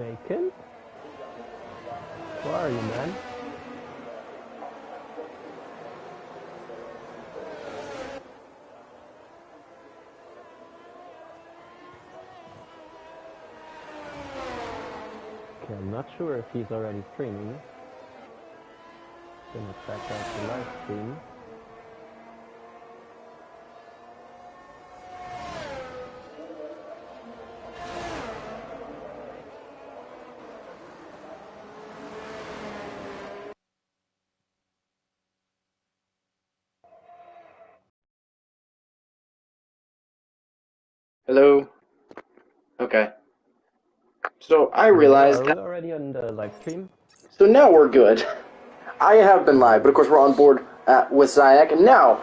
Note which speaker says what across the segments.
Speaker 1: Vacant? Where are you, man? Okay, I'm not sure if he's already streaming. Gonna check out the live stream.
Speaker 2: Hello? Okay. So I
Speaker 1: Hello, are
Speaker 2: realized
Speaker 1: we already on the live stream?
Speaker 2: so now we're good. I have been live, but of course we're on board with Zayak, and now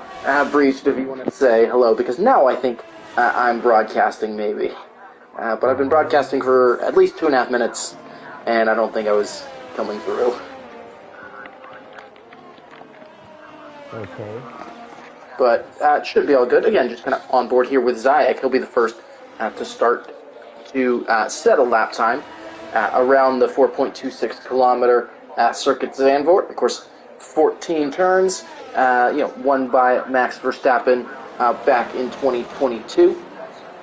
Speaker 2: Breach, if you want to say hello, because now I think I'm broadcasting maybe. But I've been broadcasting for at least 2.5 minutes, and I don't think I was coming through.
Speaker 1: Okay.
Speaker 2: But it should be all good. Again, just kind of on board here with Zayak. He'll be the first to start to set a lap time around the 4.26 kilometer circuit Zandvoort. Of course, 14 turns, won by Max Verstappen back in 2022.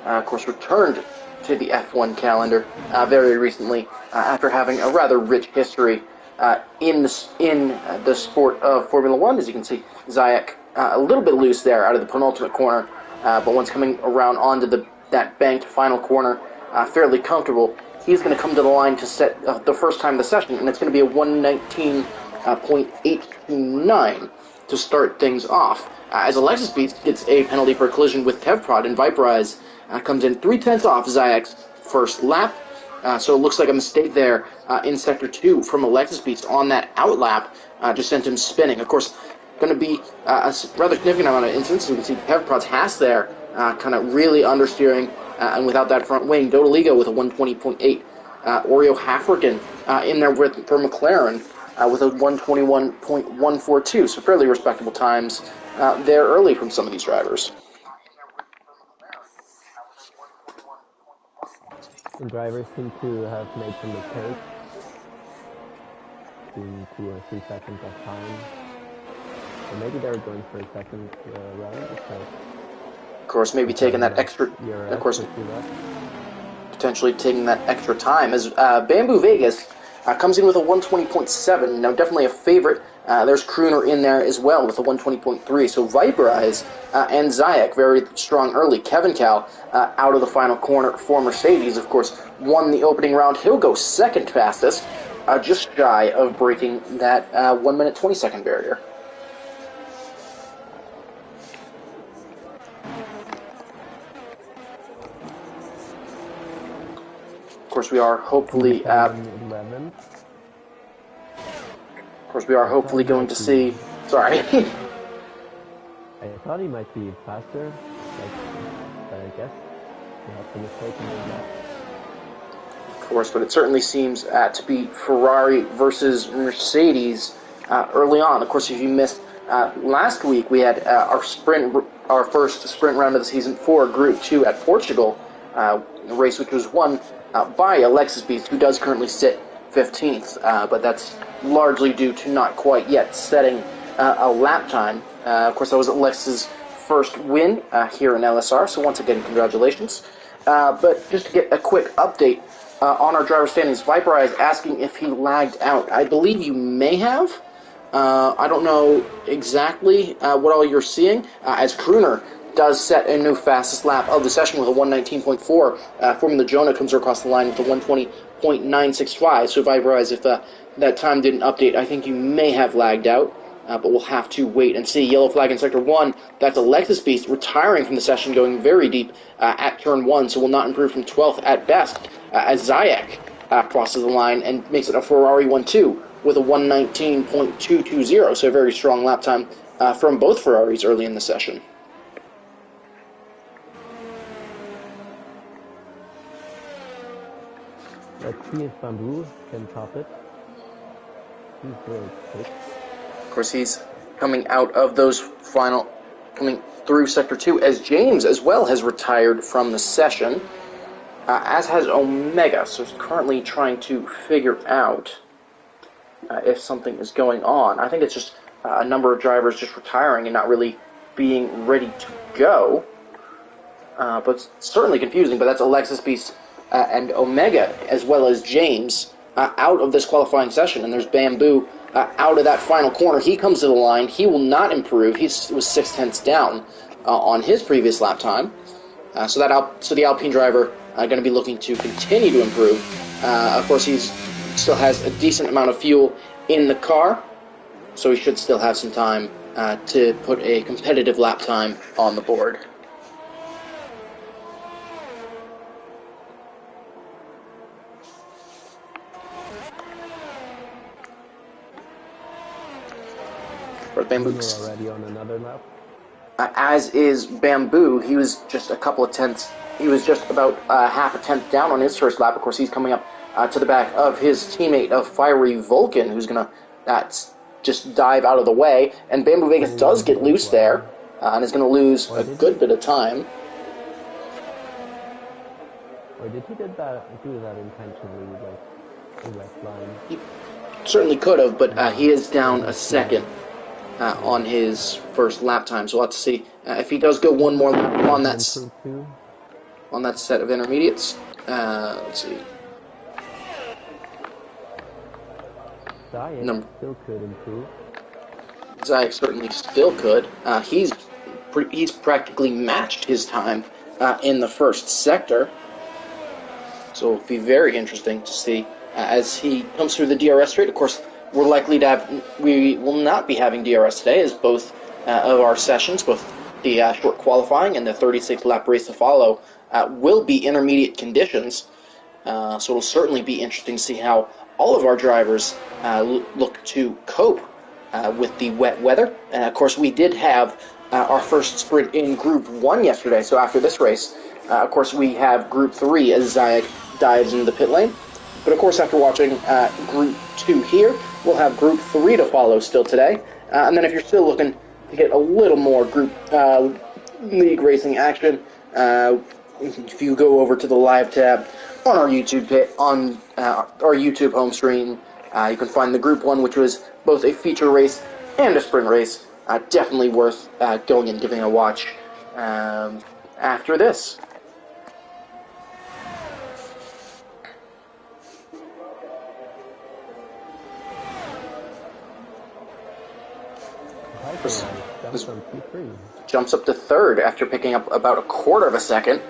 Speaker 2: Of course, returned to the F1 calendar very recently after having a rather rich history in the sport of Formula One. As you can see, Zayak a little bit loose there out of the penultimate corner, but once coming around onto that banked final corner, fairly comfortable. He's going to come to the line to set the first time of the session, and it's going to be a 119.829 to start things off. As Alexis Beats gets a penalty for collision with Kevprod, and Viperize comes in 0.3 off Zayak's first lap. So it looks like a mistake there in Sector 2 from Alexis Beats on that outlap just sent him spinning. Of course, going to be a rather significant amount of instances. You can see Kevprod's Haas there kind of really understeering, and without that front wing, Dodaligo with a 120.8. Oreo Hafrican in there for McLaren with a 121.142. So fairly respectable times there early from some of these drivers.
Speaker 1: The drivers seem to have made some mistakes. Being 2 or 3 seconds of time. Or maybe they were going for a second run.
Speaker 2: Of course, maybe taking that extra. Of course, potentially taking that extra time as Bamboo Vegas comes in with a 120.7. Now, definitely a favorite. There's Crooner in there as well with a 120.3. So Viperize and Zayak very strong early. Kevin Cal out of the final corner for Mercedes, of course, won the opening round. He'll go second fastest, just shy of breaking that 1 minute 20 second barrier. Of course, we are hopefully. Of course, we are hopefully going to see. Sorry.
Speaker 1: I thought he might be faster, but I guess he had some mistake in that.
Speaker 2: Of course, but it certainly seems to be Ferrari versus Mercedes early on. Of course, if you missed last week, we had our first sprint round of the season for Group 2 at Portugal, a race which was won by Alexis Beast, who does currently sit 15th, but that's largely due to not quite yet setting a lap time. Of course, that was Alexis' first win here in LSR, so once again, congratulations. But just to get a quick update on our driver standings, Viperize asking if he lagged out. I believe you may have. I don't know exactly what all you're seeing, as Crooner does set a new fastest lap of the session with a 119.4. Formula Jonah comes across the line with a 120.965. So Viperize, if that time didn't update, I think you may have lagged out. But we'll have to wait and see. Yellow flag in Sector 1. That's Alexis Beast retiring from the session, going very deep at Turn 1, so will not improve from 12th at best, as Zayak crosses the line and makes it a Ferrari 1-2 with a 119.220, so a very strong lap time from both Ferraris early in the session.
Speaker 1: Let's see if Bamboo can top it. He's really quick.
Speaker 2: Of course, he's coming out of those coming through Sector 2, as James as well has retired from the session. as has Omega, so it's currently trying to figure out if something is going on. I think it's just a number of drivers just retiring and not really being ready to go. But it's certainly confusing, but that's Alexis Beast and Omega, as well as James, out of this qualifying session. And there's Bamboo out of that final corner. He comes to the line. He will not improve. He was 6/10 down on his previous lap time. So the Alpine driver going to be looking to continue to improve. Of course, he still has a decent amount of fuel in the car, so he should still have some time to put a competitive lap time on the board.
Speaker 1: Bamboo's already on another lap.
Speaker 2: As is Bamboo. He was just a couple of tenths. He was just about half a tenth down on his first lap. Of course, he's coming up to the back of his teammate of Fiery Vulcan, who's going to just dive out of the way. And Bamboo Vegas does get loose there, and is going to lose a good bit of time.
Speaker 1: Or did he do that intentionally, like in left line?
Speaker 2: He certainly could have, but he is down a second on his first lap time. So we'll have to see if he does go one more lap on that set of intermediates. Let's see.
Speaker 1: Zayek still could improve.
Speaker 2: Zayek certainly still could. He's practically matched his time in the first sector. So it'll be very interesting to see as he comes through the DRS straight. Of course, we will not be having DRS today, as both of our sessions, both the short qualifying and the 36-lap race to follow, will be intermediate conditions. So it'll certainly be interesting to see how all of our drivers look to cope with the wet weather. And of course, we did have our first sprint in Group 1 yesterday, so after this race, of course, we have Group 3 as Zayek dives into the pit lane. But of course, after watching Group 2 here, we'll have Group 3 to follow still today. And then if you're still looking to get a little more Group League racing action, if you go over to the live tab on our YouTube our YouTube home screen, you can find the Group 1, which was both a feature race and a sprint race. Definitely worth going and giving a watch after this. Jumps up to third after picking up about a quarter of a second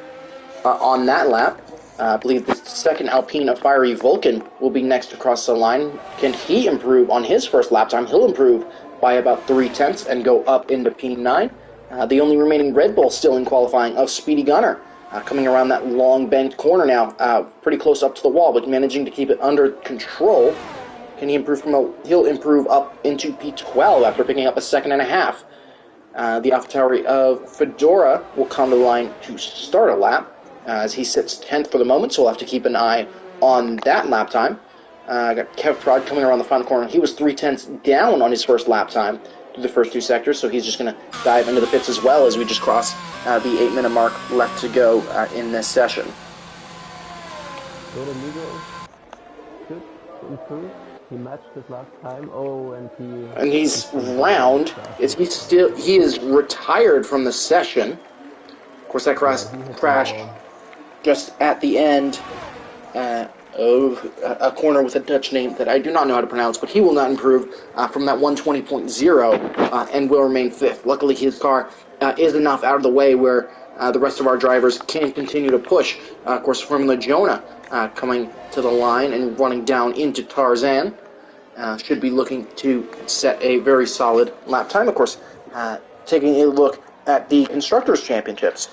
Speaker 2: on that lap. I believe the second Alpine of Fiery Vulcan will be next across the line. Can he improve on his first lap time? He'll improve by about 3/10 and go up into P9. The only remaining Red Bull still in qualifying of Speedy Gunner, coming around that long banked corner now, pretty close up to the wall, but managing to keep it under control. Can he improve he'll improve up into P12 after picking up a second and a half. The AlphaTauri of Fedora will come to the line to start a lap, as he sits 10th for the moment, so we'll have to keep an eye on that lap time. Got Kev Prod coming around the final corner. He was 3/10 down on his first lap time through the first two sectors, so he's just going to dive into the pits as well as we just cross the 8-minute mark left to go in this session.
Speaker 1: Should improve. He matched his last time.
Speaker 2: And he's round. He is retired from the session. Of course, that crashed just at the end of a corner with a Dutch name that I do not know how to pronounce, but he will not improve from that 120.0 and will remain fifth. Luckily, his car is enough out of the way where the rest of our drivers can continue to push. Of course, Formula Jonah coming to the line and running down into Tarzan. Should be looking to set a very solid lap time. Of course, taking a look at the Constructors' Championships,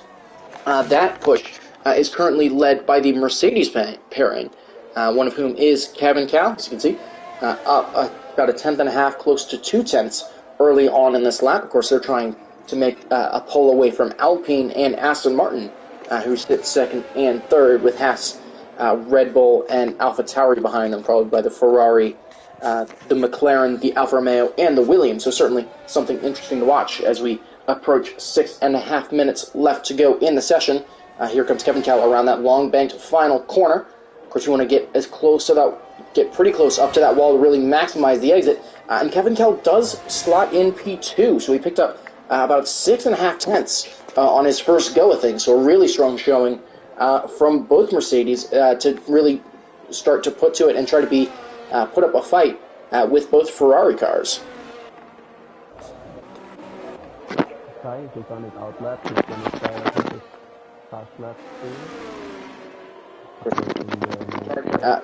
Speaker 2: that push is currently led by the Mercedes pairing, one of whom is Kevin Cal, as you can see, up about a tenth and a half, close to 2/10 early on in this lap. Of course, they're trying to make a pull away from Alpine and Aston Martin, who sit second and third, with Haas, Red Bull, and AlphaTauri behind them, followed by the Ferrari, the McLaren, the Alfa Romeo, and the Williams. So certainly something interesting to watch as we approach 6.5 minutes left to go in the session. Here comes Kevin Cal around that long banked final corner. Of course, you want to get as close to that, get pretty close up to that wall to really maximize the exit. And Kevin Cal does slot in P2, so he picked up about 6.5 tenths on his first go of things. So a really strong showing from both Mercedes to really start to put to it and try to be put up a fight with both Ferrari cars.
Speaker 1: He's on his outlap. He's going to try his fast lap soon.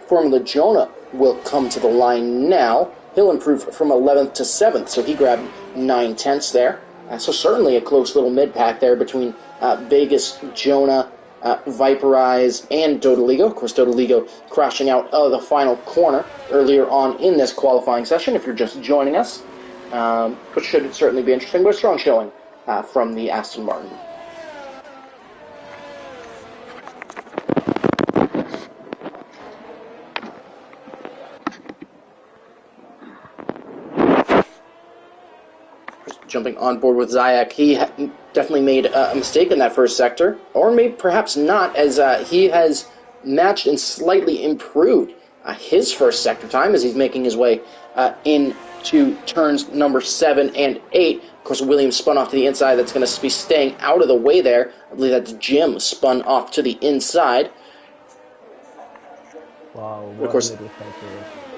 Speaker 2: Formula Jonah will come to the line now. He'll improve from 11th to 7th, so he grabbed 9 tenths there. So certainly a close little mid-pack there between Vegas, Jonah, Viperize, and Dodoligo. Of course, Dodoligo crashing out of the final corner earlier on in this qualifying session, if you're just joining us, which should certainly be interesting, but a strong showing from the Aston Martin. Jumping on board with Zayek, he definitely made a mistake in that first sector, or maybe perhaps not, as he has matched and slightly improved his first sector time as he's making his way into turns number 7 and 8. Of course, Williams spun off to the inside. That's going to be staying out of the way there. I believe that's Jim spun off to the inside.
Speaker 1: Wow.
Speaker 2: Of course,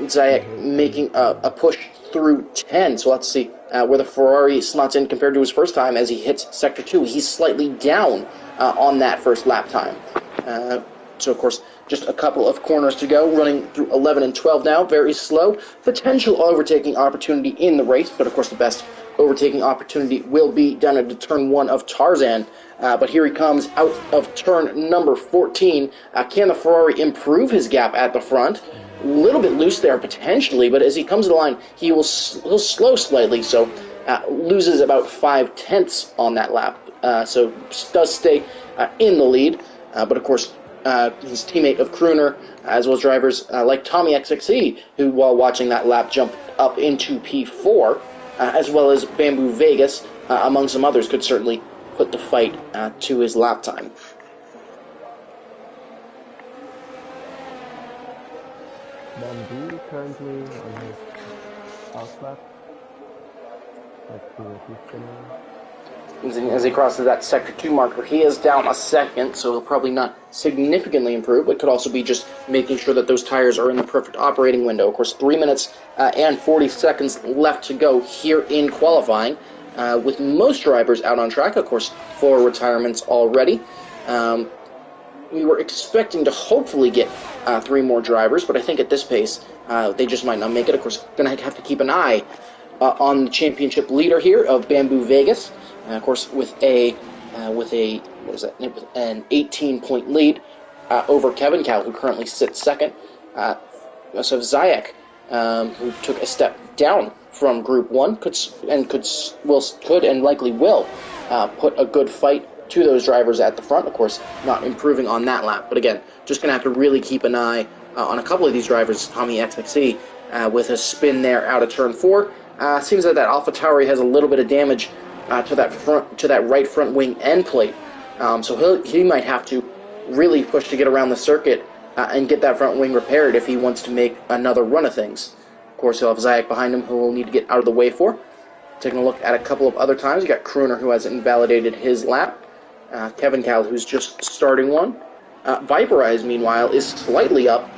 Speaker 2: Zayek making a push through 10. So let's see where the Ferrari slots in compared to his first time as he hits Sector 2. He's slightly down on that first lap time. So, of course, just a couple of corners to go, running through 11 and 12 now, very slow. Potential overtaking opportunity in the race, but, of course, the best overtaking opportunity will be down into turn 1 of Tarzan. But here he comes out of turn number 14. Can the Ferrari improve his gap at the front? A little bit loose there potentially, but as he comes to the line, he'll slow slightly, so loses about 5 tenths on that lap. So does stay in the lead, but of course his teammate of Crooner, as well as drivers like Tommy XXE, who while watching that lap jump up into P4, as well as Bamboo Vegas, among some others, could certainly put the fight to his lap time.
Speaker 1: Bamboo currently on his outlap. Let's see what he's doing.
Speaker 2: As he crosses that Sector 2 marker, he is down a second, so he'll probably not significantly improve, but could also be just making sure that those tires are in the perfect operating window. Of course, 3 minutes and 40 seconds left to go here in qualifying, with most drivers out on track. Of course, 4 retirements already. We were expecting to hopefully get 3 more drivers, but I think at this pace, they just might not make it. Of course, going to have to keep an eye on the championship leader here of Bamboo Vegas. Of course, with an 18-point lead over Kevin Cal, who currently sits second. So Zayek, who took a step down from Group 1, could and likely will put a good fight to those drivers at the front. Of course, not improving on that lap. But again, just going to have to really keep an eye on a couple of these drivers. Tommy XXE with a spin there out of turn 4. Seems like that AlphaTauri has a little bit of damage to that right front wing end plate. So he might have to really push to get around the circuit and get that front wing repaired if he wants to make another run of things. Of course, he'll have Zayek behind him, who will need to get out of the way for. Taking a look at a couple of other times, you got Crooner, who has invalidated his lap. Kevin Cal, who's just starting one. Viperize, meanwhile, is slightly up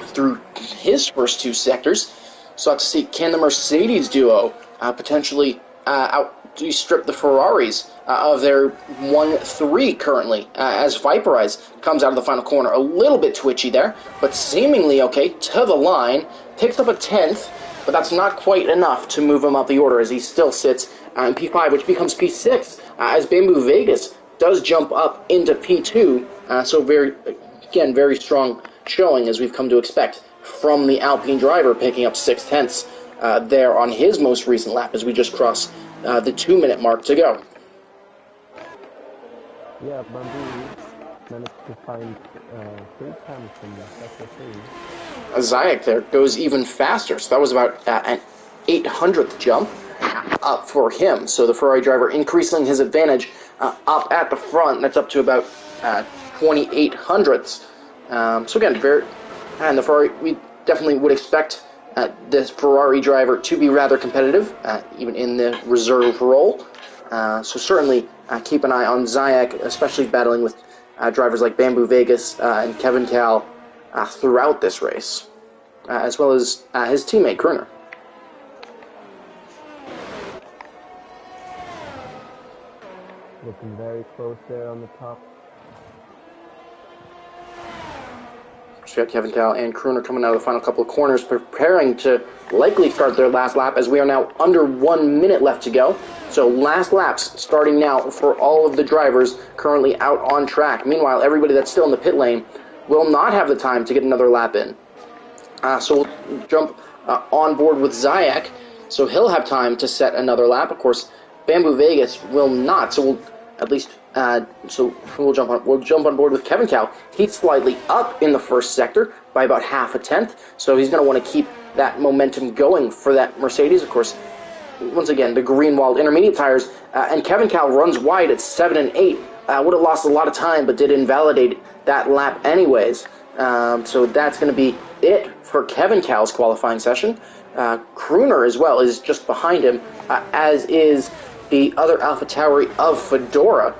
Speaker 2: through his first 2 sectors. So let's see, can the Mercedes duo potentially outstrip the Ferraris of their 1-3 currently, as Viperize comes out of the final corner. A little bit twitchy there, but seemingly okay to the line. Picks up a 10th, but that's not quite enough to move him up the order as he still sits in P5, which becomes P6, as Bamboo Vegas does jump up into P2. So very strong showing, as we've come to expect from the Alpine driver, picking up 6 tenths there on his most recent lap as we just cross the 2-minute mark to go.
Speaker 1: Yeah, Bamboo managed to find 3 times from the sector 3.
Speaker 2: Zayek there goes even faster, so that was about an 800th jump up for him. So the Ferrari driver increasing his advantage up at the front. That's up to about 28 hundredths. So again, and the Ferrari, we definitely would expect this Ferrari driver to be rather competitive, even in the reserve role. So certainly keep an eye on Zayek, especially battling with drivers like Bamboo Vegas and Kevin Cal throughout this race, as well as his teammate Kruner.
Speaker 1: Looking very close there on the top.
Speaker 2: So we got Kevin Cal and Kruner coming out of the final couple of corners, preparing to likely start their last lap, as we are now under 1 minute left to go. So last laps starting now for all of the drivers currently out on track. Meanwhile, everybody that's still in the pit lane will not have the time to get another lap in. So we'll jump on board with Zayek, so he'll have time to set another lap. Of course, Bamboo Vegas will not, so we'll at least we'll jump on board with Kevin Cal. He's slightly up in the first sector by about half a tenth, so he's going to want to keep that momentum going for that Mercedes. Of course, once again, the Greenwald intermediate tires, and Kevin Cal runs wide at 7 and 8. Would have lost a lot of time, but did invalidate that lap anyways. So that's going to be it for Kevin Cal's qualifying session. Kruner as well is just behind him, as is the other AlphaTauri of Fedora.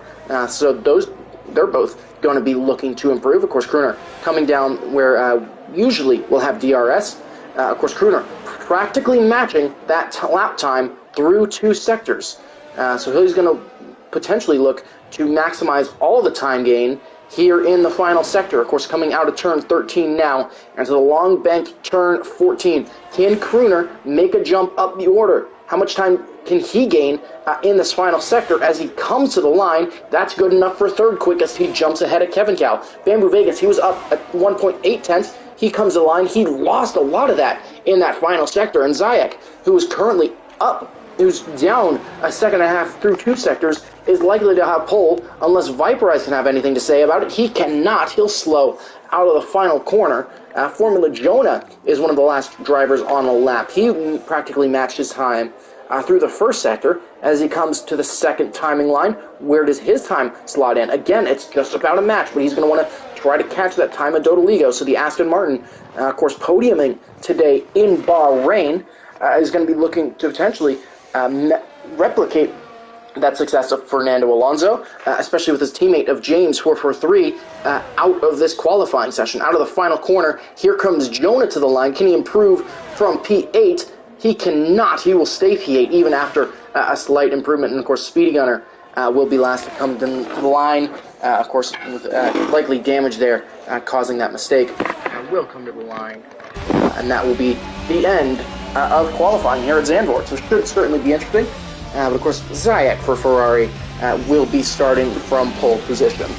Speaker 2: So they're both going to be looking to improve. Of course, Kruner coming down where usually we'll have DRS. Of course, Kruner practically matching that lap time through 2 sectors. So he's going to potentially look to maximize all the time gain here in the final sector. Of course, coming out of turn 13 now, and to the long bank turn 14. Can Kruner make a jump up the order? How much time can he gain in this final sector as he comes to the line? That's good enough for third quickest. He jumps ahead of Kevin Cal. Bamboo Vegas, he was up at 1.8 tenths. He comes to the line. He lost a lot of that in that final sector. And Zayek, who is currently up, who's down a second and a half through 2 sectors, is likely to have pole unless Viperize can have anything to say about it. He cannot. He'll slow out of the final corner. Formula Jonah is one of the last drivers on a lap. He practically matched his time through the first sector. As he comes to the second timing line, where does his time slot in? Again, it's just about a match, but he's going to want to try to catch that time of Dodoligo. So the Aston Martin, of course, podiuming today in Bahrain, is going to be looking to potentially replicate that success of Fernando Alonso, especially with his teammate of James 443 out of this qualifying session, out of the final corner. Here comes Jonah to the line. Can he improve from P8? He cannot. He will stay P8 even after a slight improvement. And of course, Speedy Gunner will be last to come to the line. Of course, with likely damage there causing that mistake. Will come to the line. And that will be the end of qualifying here at Zandvoort. So it should certainly be interesting. But of course, Zayek for Ferrari will be starting from pole position.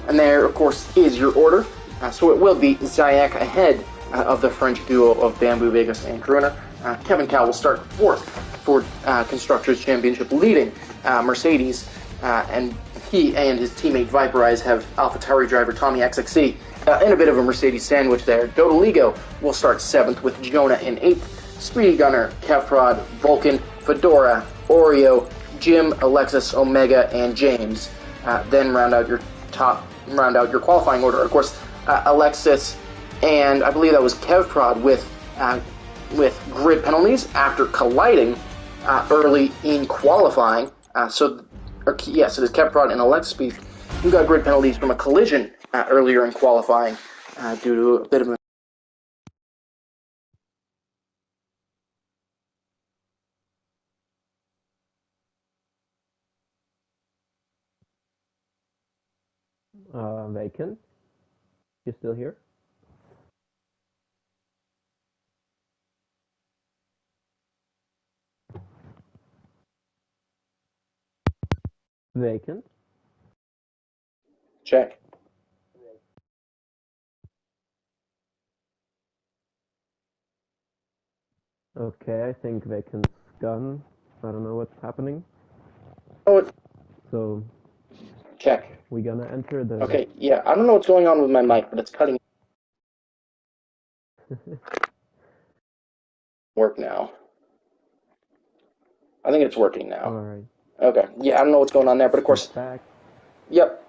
Speaker 2: And there, of course, is your order. So it will be Zayek ahead of the French duo of Bamboo Vegas and Kruner. Kevin Cal will start 4th for Constructors' Championship, leading Mercedes. And he and his teammate Viperize have AlphaTauri driver Tommy XXC in a bit of a Mercedes sandwich there. Dodoligo will start 7th with Jonah in 8th. Speedy Gunner, Kevprod, Vulcan, Fedora, Oreo, Jim, Alexis, Omega, and James. Then round out your qualifying order. Of course, Alexis and I believe that was Kevprod with grid penalties after colliding early in qualifying. Yes, it is Kevprod and Alexis who got grid penalties from a collision earlier in qualifying due to a bit of a
Speaker 1: Vacant. You still here? Vacant.
Speaker 2: check.
Speaker 1: Okay, I think Vacant's gone. I don't know what's happening.
Speaker 2: Oh,
Speaker 1: So
Speaker 2: check.
Speaker 1: we're gonna enter the...
Speaker 2: Okay, yeah, I don't know what's going on with my mic, but it's cutting. Work now. I think it's working now.
Speaker 1: Alright.
Speaker 2: Okay, yeah, I don't know what's going on there, but of
Speaker 1: He's
Speaker 2: course,
Speaker 1: back.
Speaker 2: yep.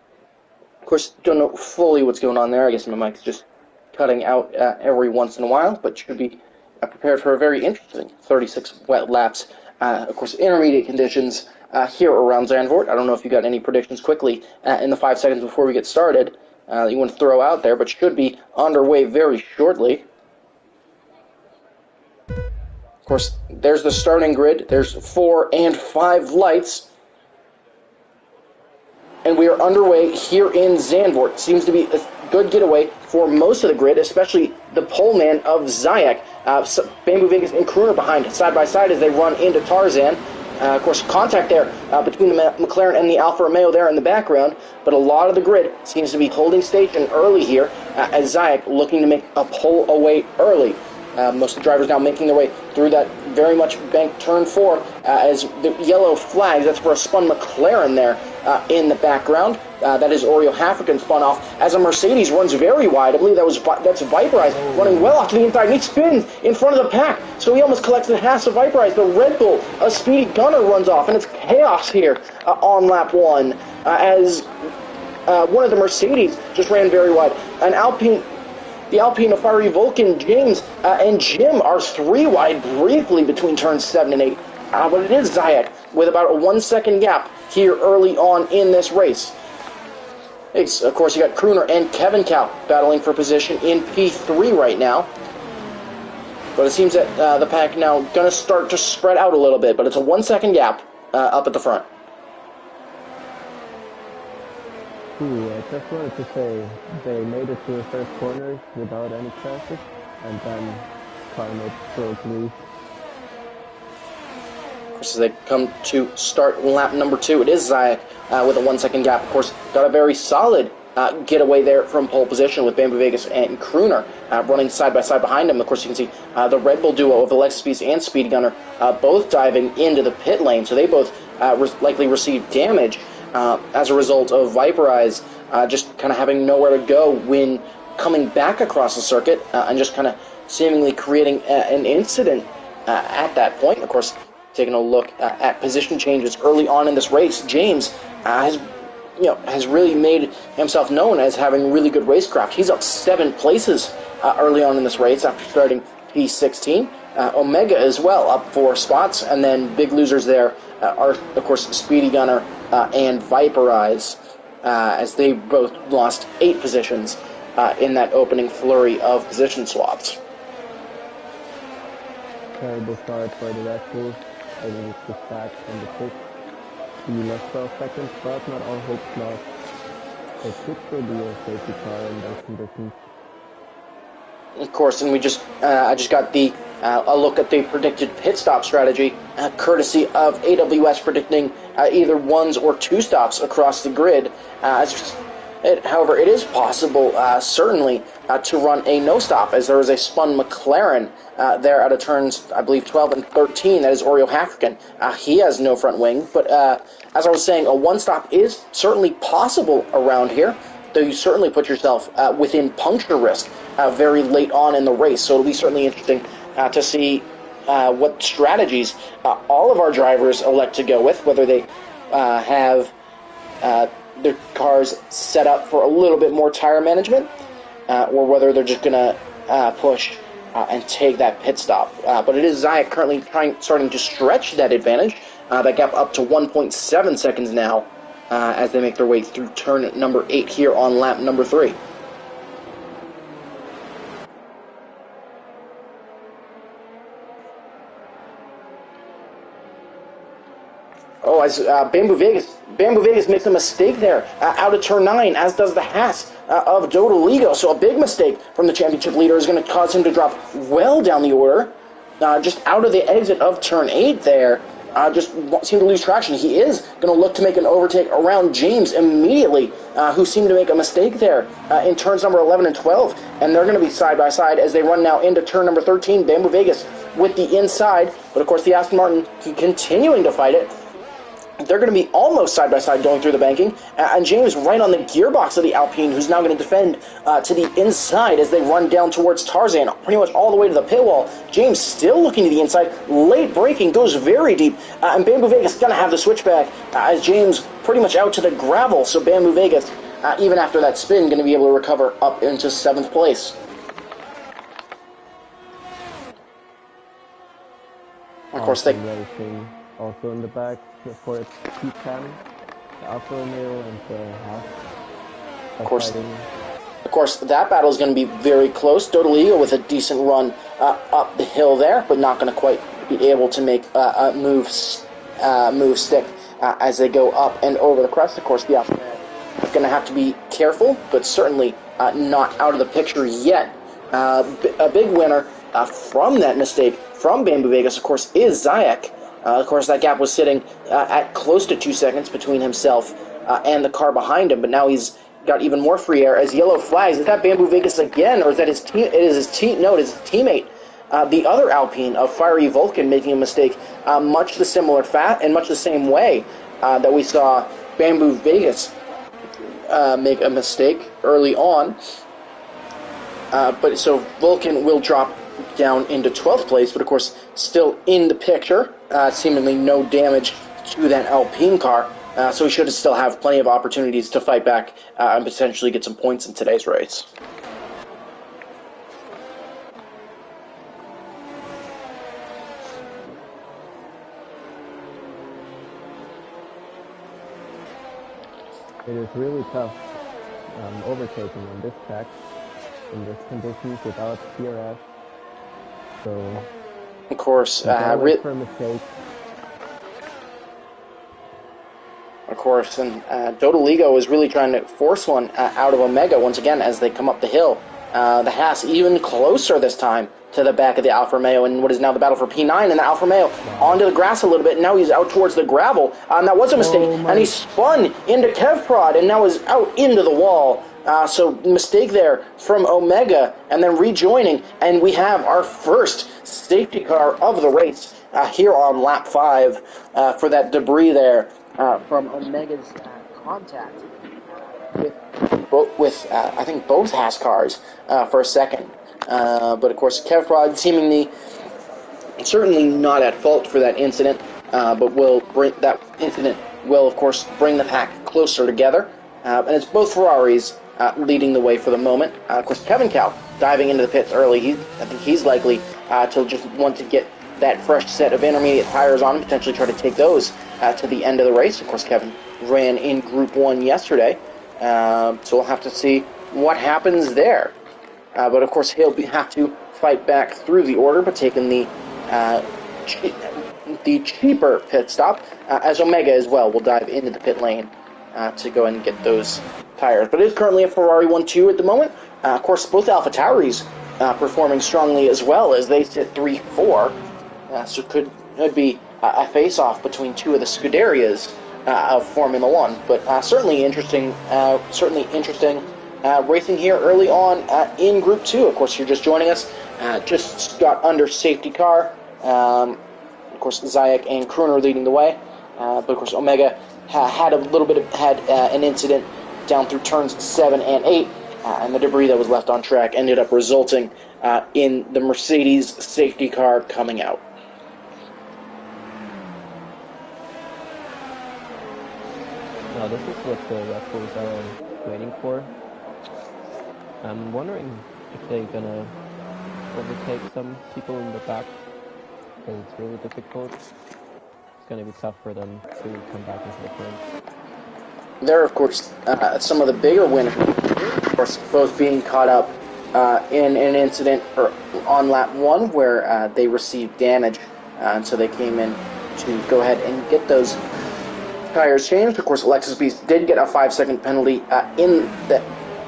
Speaker 2: Of course, don't know fully what's going on there. I guess my mic's just cutting out every once in a while, but should be prepared for a very interesting 36 wet laps. Of course, intermediate conditions here around Zandvoort. I don't know if you got any predictions quickly in the 5 seconds before we get started that you want to throw out there, but should be underway very shortly. Of course, there's the starting grid. There's 4 and 5 lights. And we are underway here in Zandvoort. Seems to be a good getaway for most of the grid, especially the poleman of Zayek. Bamboo Vegas and Crooner behind side by side as they run into Tarzan. Of course, contact there between the McLaren and the Alfa Romeo there in the background, but a lot of the grid seems to be holding station early here as Zayek looking to make a pull away early. Most of the drivers now making their way through that very much banked turn 4 as the yellow flags. That's for a spun McLaren there in the background. That is Oreo Hafrican spun off as a Mercedes runs very wide. I believe that's Viperize running well off to the inside. And he spins in front of the pack, so he almost collects the Haas of Viperize. The Red Bull, a Speedy Gunner, runs off, and it's chaos here on lap 1 as one of the Mercedes just ran very wide. The Alpine of Fiery Vulcan, James and Jim are 3 wide briefly between turns 7 and 8. But it is Zayek with about a 1 second gap here early on in this race. Of course, you got Crooner and Kevin Cow battling for position in P3 right now. But it seems that the pack now going to start to spread out a little bit, but it's a 1 second gap up at the front.
Speaker 1: I just wanted to say they made it to the first corners without any crashes, and then Carnage broke loose.
Speaker 2: Of course, as they come to start lap number 2, it is Zayek with a 1 second gap. Of course, got a very solid getaway there from pole position with Bamboo Vegas and Crooner running side by side behind him. Of course, you can see the Red Bull duo of Alexis Beast and Speed Gunner both diving into the pit lane, so they both likely received damage as a result of Viperize just kind of having nowhere to go when coming back across the circuit and just kind of seemingly creating an incident at that point. Of course, taking a look at position changes early on in this race, James has really made himself known as having really good racecraft. He's up 7 places early on in this race after starting P16. Omega as well, up 4 spots, and then big losers there are, of course, Speedy Gunner and Viperize, as they both lost 8 positions in that opening flurry of position swaps.
Speaker 1: Terrible start for the Red Bull. They need to start from the pit. He lost 12 seconds, but not all hopes lost. It could still be a safety car in those conditions.
Speaker 2: Of course, and I just got a look at the predicted pit stop strategy, courtesy of AWS predicting either 1s or 2 stops across the grid. However, it is possible, certainly, to run a no stop, as there is a spun McLaren there out of turns, I believe, 12 and 13. That is Oreo Hafrican. He has no front wing, but as I was saying, a 1 stop is certainly possible around here, though you certainly put yourself within puncture risk very late on in the race. So it'll be certainly interesting to see what strategies all of our drivers elect to go with, whether they have their cars set up for a little bit more tire management, or whether they're just going to push and take that pit stop. But it is Zayek currently starting to stretch that advantage, that gap up to 1.7 seconds now, as they make their way through turn number 8 here on lap number 3. Oh, as Bamboo Vegas makes a mistake there out of turn 9, as does the Haas of Dodoligo. So a big mistake from the championship leader is going to cause him to drop well down the order, just out of the exit of turn 8 there. Just seemed to lose traction. He is going to look to make an overtake around James immediately, who seemed to make a mistake there in turns number 11 and 12. And they're going to be side by side as they run now into turn number 13. Bamboo Vegas with the inside, but of course the Aston Martin continuing to fight it. They're going to be almost side-by-side going through the banking, and James right on the gearbox of the Alpine, who's now going to defend to the inside as they run down towards Tarzan, pretty much all the way to the pit wall. James still looking to the inside, late braking, goes very deep, and Bamboo Vegas going to have the switchback as James pretty much out to the gravel, so Bamboo Vegas, even after that spin, going to be able to recover up into 7th place. Of course, they...
Speaker 1: Racing also in the back for its P10, the Alfa Romeo and the Haas.
Speaker 2: Of course, that battle is going to be very close. Dodoligo with a decent run up the hill there, but not going to quite be able to make a move stick as they go up and over the crest. Of course, the Alfa Romeo is going to have to be careful, but certainly not out of the picture yet. A big winner from that mistake from Bamboo Vegas, of course, is Zayek. Of course, that gap was sitting at close to 2 seconds between himself and the car behind him, but now he's got even more free air as yellow flags. Is that Bamboo Vegas again, or is that his team? It is his team. No, it is his teammate, the other Alpine of Fiery Vulcan, making a mistake, much the same way that we saw Bamboo Vegas make a mistake early on. But so Vulcan will drop down into 12th place, but of course still in the picture. Seemingly no damage to that Alpine car, so he should still have plenty of opportunities to fight back and potentially get some points in today's race.
Speaker 1: It is really tough overtaking on this track in this conditions without DRS. So,
Speaker 2: of course,
Speaker 1: for a mistake.
Speaker 2: Of course, and Dodoligo is really trying to force one out of Omega once again as they come up the hill. The Haas even closer this time to the back of the Alfa Romeo in what is now the battle for P9, and the Alfa Romeo onto the grass a little bit, and now he's out towards the gravel. And that was a mistake, and he spun into Kevprod, and now is out into the wall. So mistake there from Omega, and then rejoining, and we have our first safety car of the race here on lap 5 for that debris there from Omega's contact with I think both Haas cars for a second. But of course, Kevprod seemingly certainly not at fault for that incident, but that incident will of course bring the pack closer together, and it's both Ferraris leading the way for the moment. Of course, Kevin Cow diving into the pits early. I think he's likely to just want to get that fresh set of intermediate tires on and potentially try to take those to the end of the race. Of course, Kevin ran in Group 1 yesterday, so we'll have to see what happens there. But of course, he'll have to fight back through the order, but taking the cheaper pit stop, as Omega as well will dive into the pit lane to go and get those tires. But it is currently a Ferrari 1-2 at the moment. Of course, both AlphaTauris performing strongly as well as they sit 3-4. So it could be a face-off between two of the Scuderias of Formula One. But certainly interesting racing here early on in Group 2. Of course, if you're just joining us, just got under safety car. Of course, Zayek and Kruner leading the way. But of course, Omega had an incident down through turns 7 and 8, and the debris that was left on track ended up resulting in the Mercedes safety car coming out.
Speaker 1: Now, this is what the Red Bulls are waiting for. I'm wondering if they're gonna overtake some people in the back, because it's really difficult. It's gonna be tough for them to come back into the front.
Speaker 2: There, of course, some of the bigger winners, of course, both being caught up in an incident on lap 1 where they received damage, and so they came in to go ahead and get those tires changed. Of course, Alexis Beast did get a 5-second penalty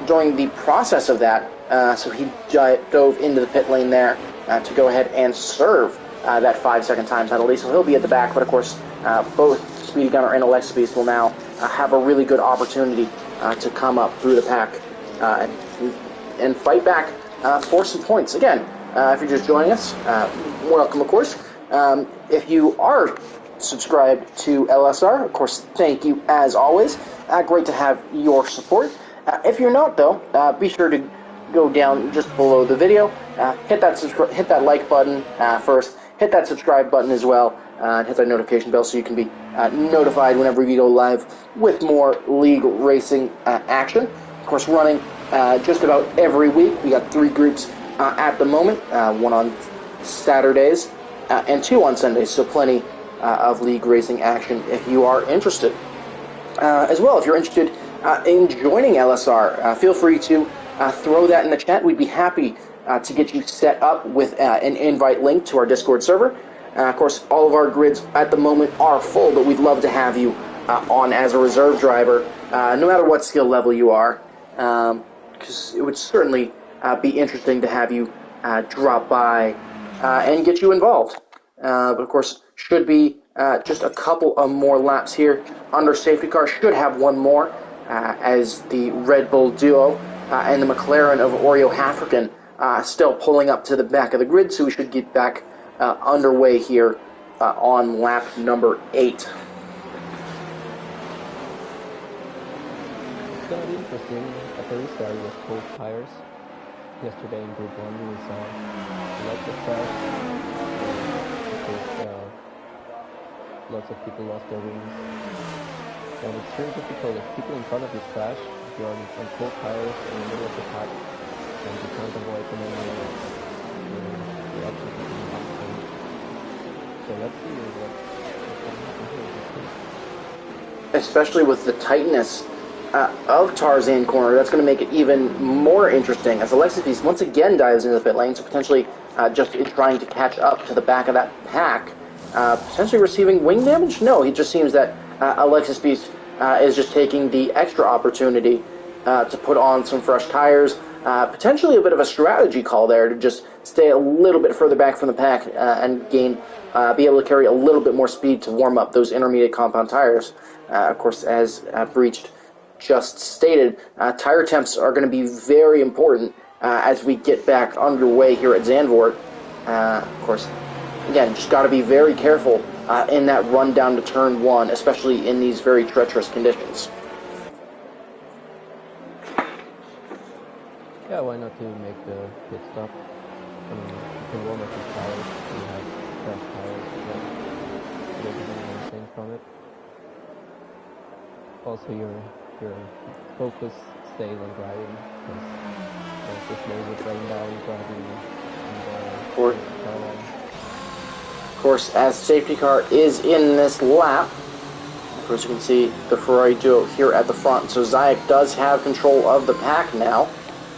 Speaker 2: during the process of that, so he dove into the pit lane there to go ahead and serve that 5-second time penalty, so he'll be at the back. But of course, both Speedy Gunner and Alexis Beast will now have a really good opportunity to come up through the pack and fight back for some points. Again, if you're just joining us, welcome, of course. If you are subscribed to LSR. Of course, thank you as always. Great to have your support. If you're not, though, be sure to go down just below the video, hit that like button first, hit that subscribe button as well, and hit that notification bell so you can be notified whenever we go live with more league racing action. Of course, running just about every week. We got 3 groups at the moment, 1 on Saturdays and 2 on Sundays, so plenty of league racing action if you are interested. As well, if you're interested in joining LSR, feel free to throw that in the chat. We'd be happy to get you set up with an invite link to our Discord server. Of course, all of our grids at the moment are full, but we'd love to have you on as a reserve driver, no matter what skill level you are, because it would certainly be interesting to have you drop by and get you involved. But of course, should be just a couple of more laps here under safety car. Should have one more as the Red Bull duo and the McLaren of Oreo African still pulling up to the back of the grid, so we should get back underway here on lap number 8.
Speaker 1: It's going to be interesting at the restart with cold tires. Yesterday in Group 1 we saw lots of crash. Lots of people lost their wings. And it's very difficult if people in front of you crash, if you're on cold tires in the middle of the pack, and you can't avoid them anymore. You're absolutely behind. So let's see what's going to happen here.
Speaker 2: Especially with the tightness of Tarzan Corner, that's going to make it even more interesting as Alexis Beast once again dives into the pit lane, so potentially just trying to catch up to the back of that pack. Potentially receiving wing damage? No, it just seems that Alexis Beast is just taking the extra opportunity to put on some fresh tires. Potentially a bit of a strategy call there to just stay a little bit further back from the pack and be able to carry a little bit more speed to warm up those intermediate compound tires. Of course, as Breached just stated, tire temps are going to be very important as we get back underway here at Zandvoort. Of course, again, just got to be very careful in that run down to turn 1, especially in these very treacherous conditions.
Speaker 1: Yeah, why not to make the pit stop? I mean, you can warm up your tires, you have fresh tires, you don't get anything from it. Also, your focus stays on driving, because there's this laser brain down driving in the car line.
Speaker 2: Of course, as safety car is in this lap, of course you can see the Ferrari duo here at the front. So Zayek does have control of the pack now,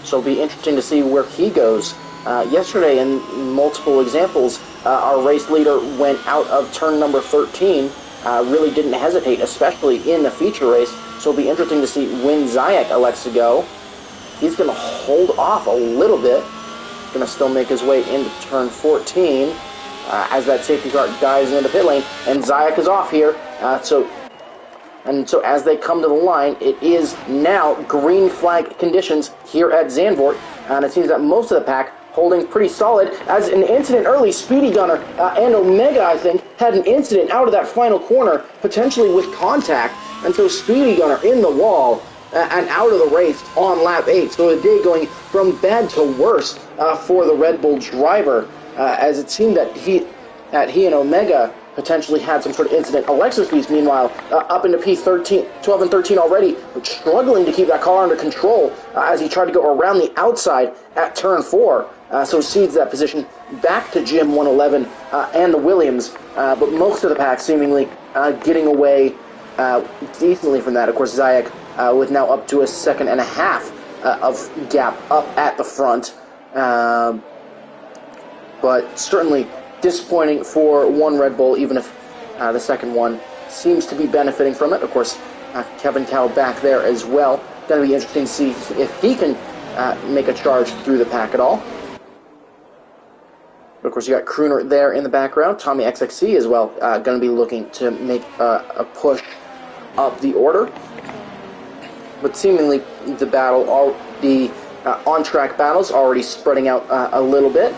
Speaker 2: so it'll be interesting to see where he goes. Yesterday, in multiple examples, our race leader went out of turn number 13, really didn't hesitate, especially in the feature race. So it'll be interesting to see when Zayek elects to go. He's going to hold off a little bit, going to still make his way into turn 14. As that safety car dives into the pit lane, and Zayek is off here. So as they come to the line, it is now green flag conditions here at Zandvoort, and it seems that most of the pack holding pretty solid. As an incident early, Speedy Gunner and Omega, I think, had an incident out of that final corner, potentially with contact, and so Speedy Gunner in the wall and out of the race on lap 8. So the day going from bad to worse for the Red Bull driver. As it seemed that he and Omega potentially had some sort of incident. Alexis Beast, meanwhile, up into P13, 12 and 13 already, struggling to keep that car under control as he tried to go around the outside at turn 4. So cedes that position back to Jim 111 and the Williams, but most of the pack seemingly getting away decently from that. Of course, Zayek with now up to a second and a half of gap up at the front. But certainly disappointing for one Red Bull, even if the second one seems to be benefiting from it. Of course, Kevin Cow back there as well. Going to be interesting to see if he can make a charge through the pack at all. But of course, you got Crooner there in the background. Tommy XXC as well, going to be looking to make a push up the order. But seemingly the battle, the on-track battles already spreading out a little bit.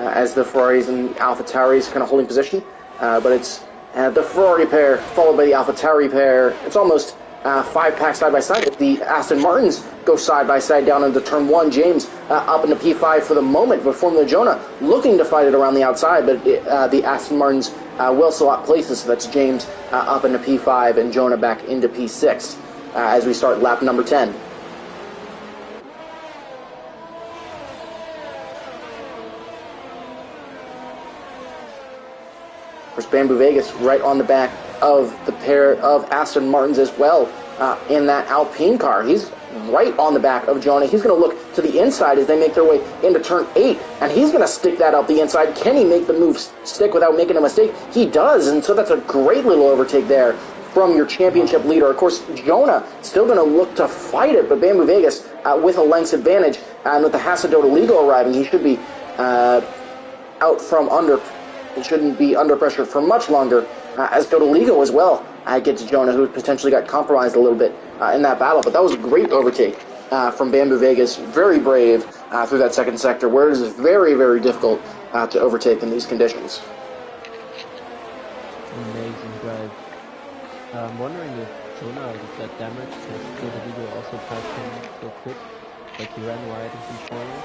Speaker 2: As the Ferraris and AlphaTauris kind of holding position, but it's The Ferrari pair, followed by the AlphaTauri pair. It's almost 5 packs side by side. The Aston Martins go side by side down into turn 1. James up into P5 for the moment, but Formula Jonah looking to fight it around the outside, but the Aston Martins will swap places, so that's James up into P5 and Jonah back into P6 as we start lap number 10. Of course, Bamboo Vegas right on the back of the pair of Aston Martins as well in that Alpine car. He's right on the back of Jonah. He's going to look to the inside as they make their way into turn 8, and he's going to stick that up the inside. Can he make the move stick without making a mistake? He does, and so that's a great little overtake there from your championship leader. Of course, Jonah still going to look to fight it, but Bamboo Vegas with a lengths advantage, and with the Hasadota Legal arriving, he should be out from under. He shouldn't be under pressure for much longer, as Dodoligo as well gets Jonah, who potentially got compromised a little bit in that battle. But that was a great overtake from Bamboo Vegas. Very brave through that second sector, where it is very, very difficult to overtake in these conditions.
Speaker 1: Amazing drive. I'm wondering if Jonah, with that damage, has Dodoligo also passed him so quick, like he ran wide in corners?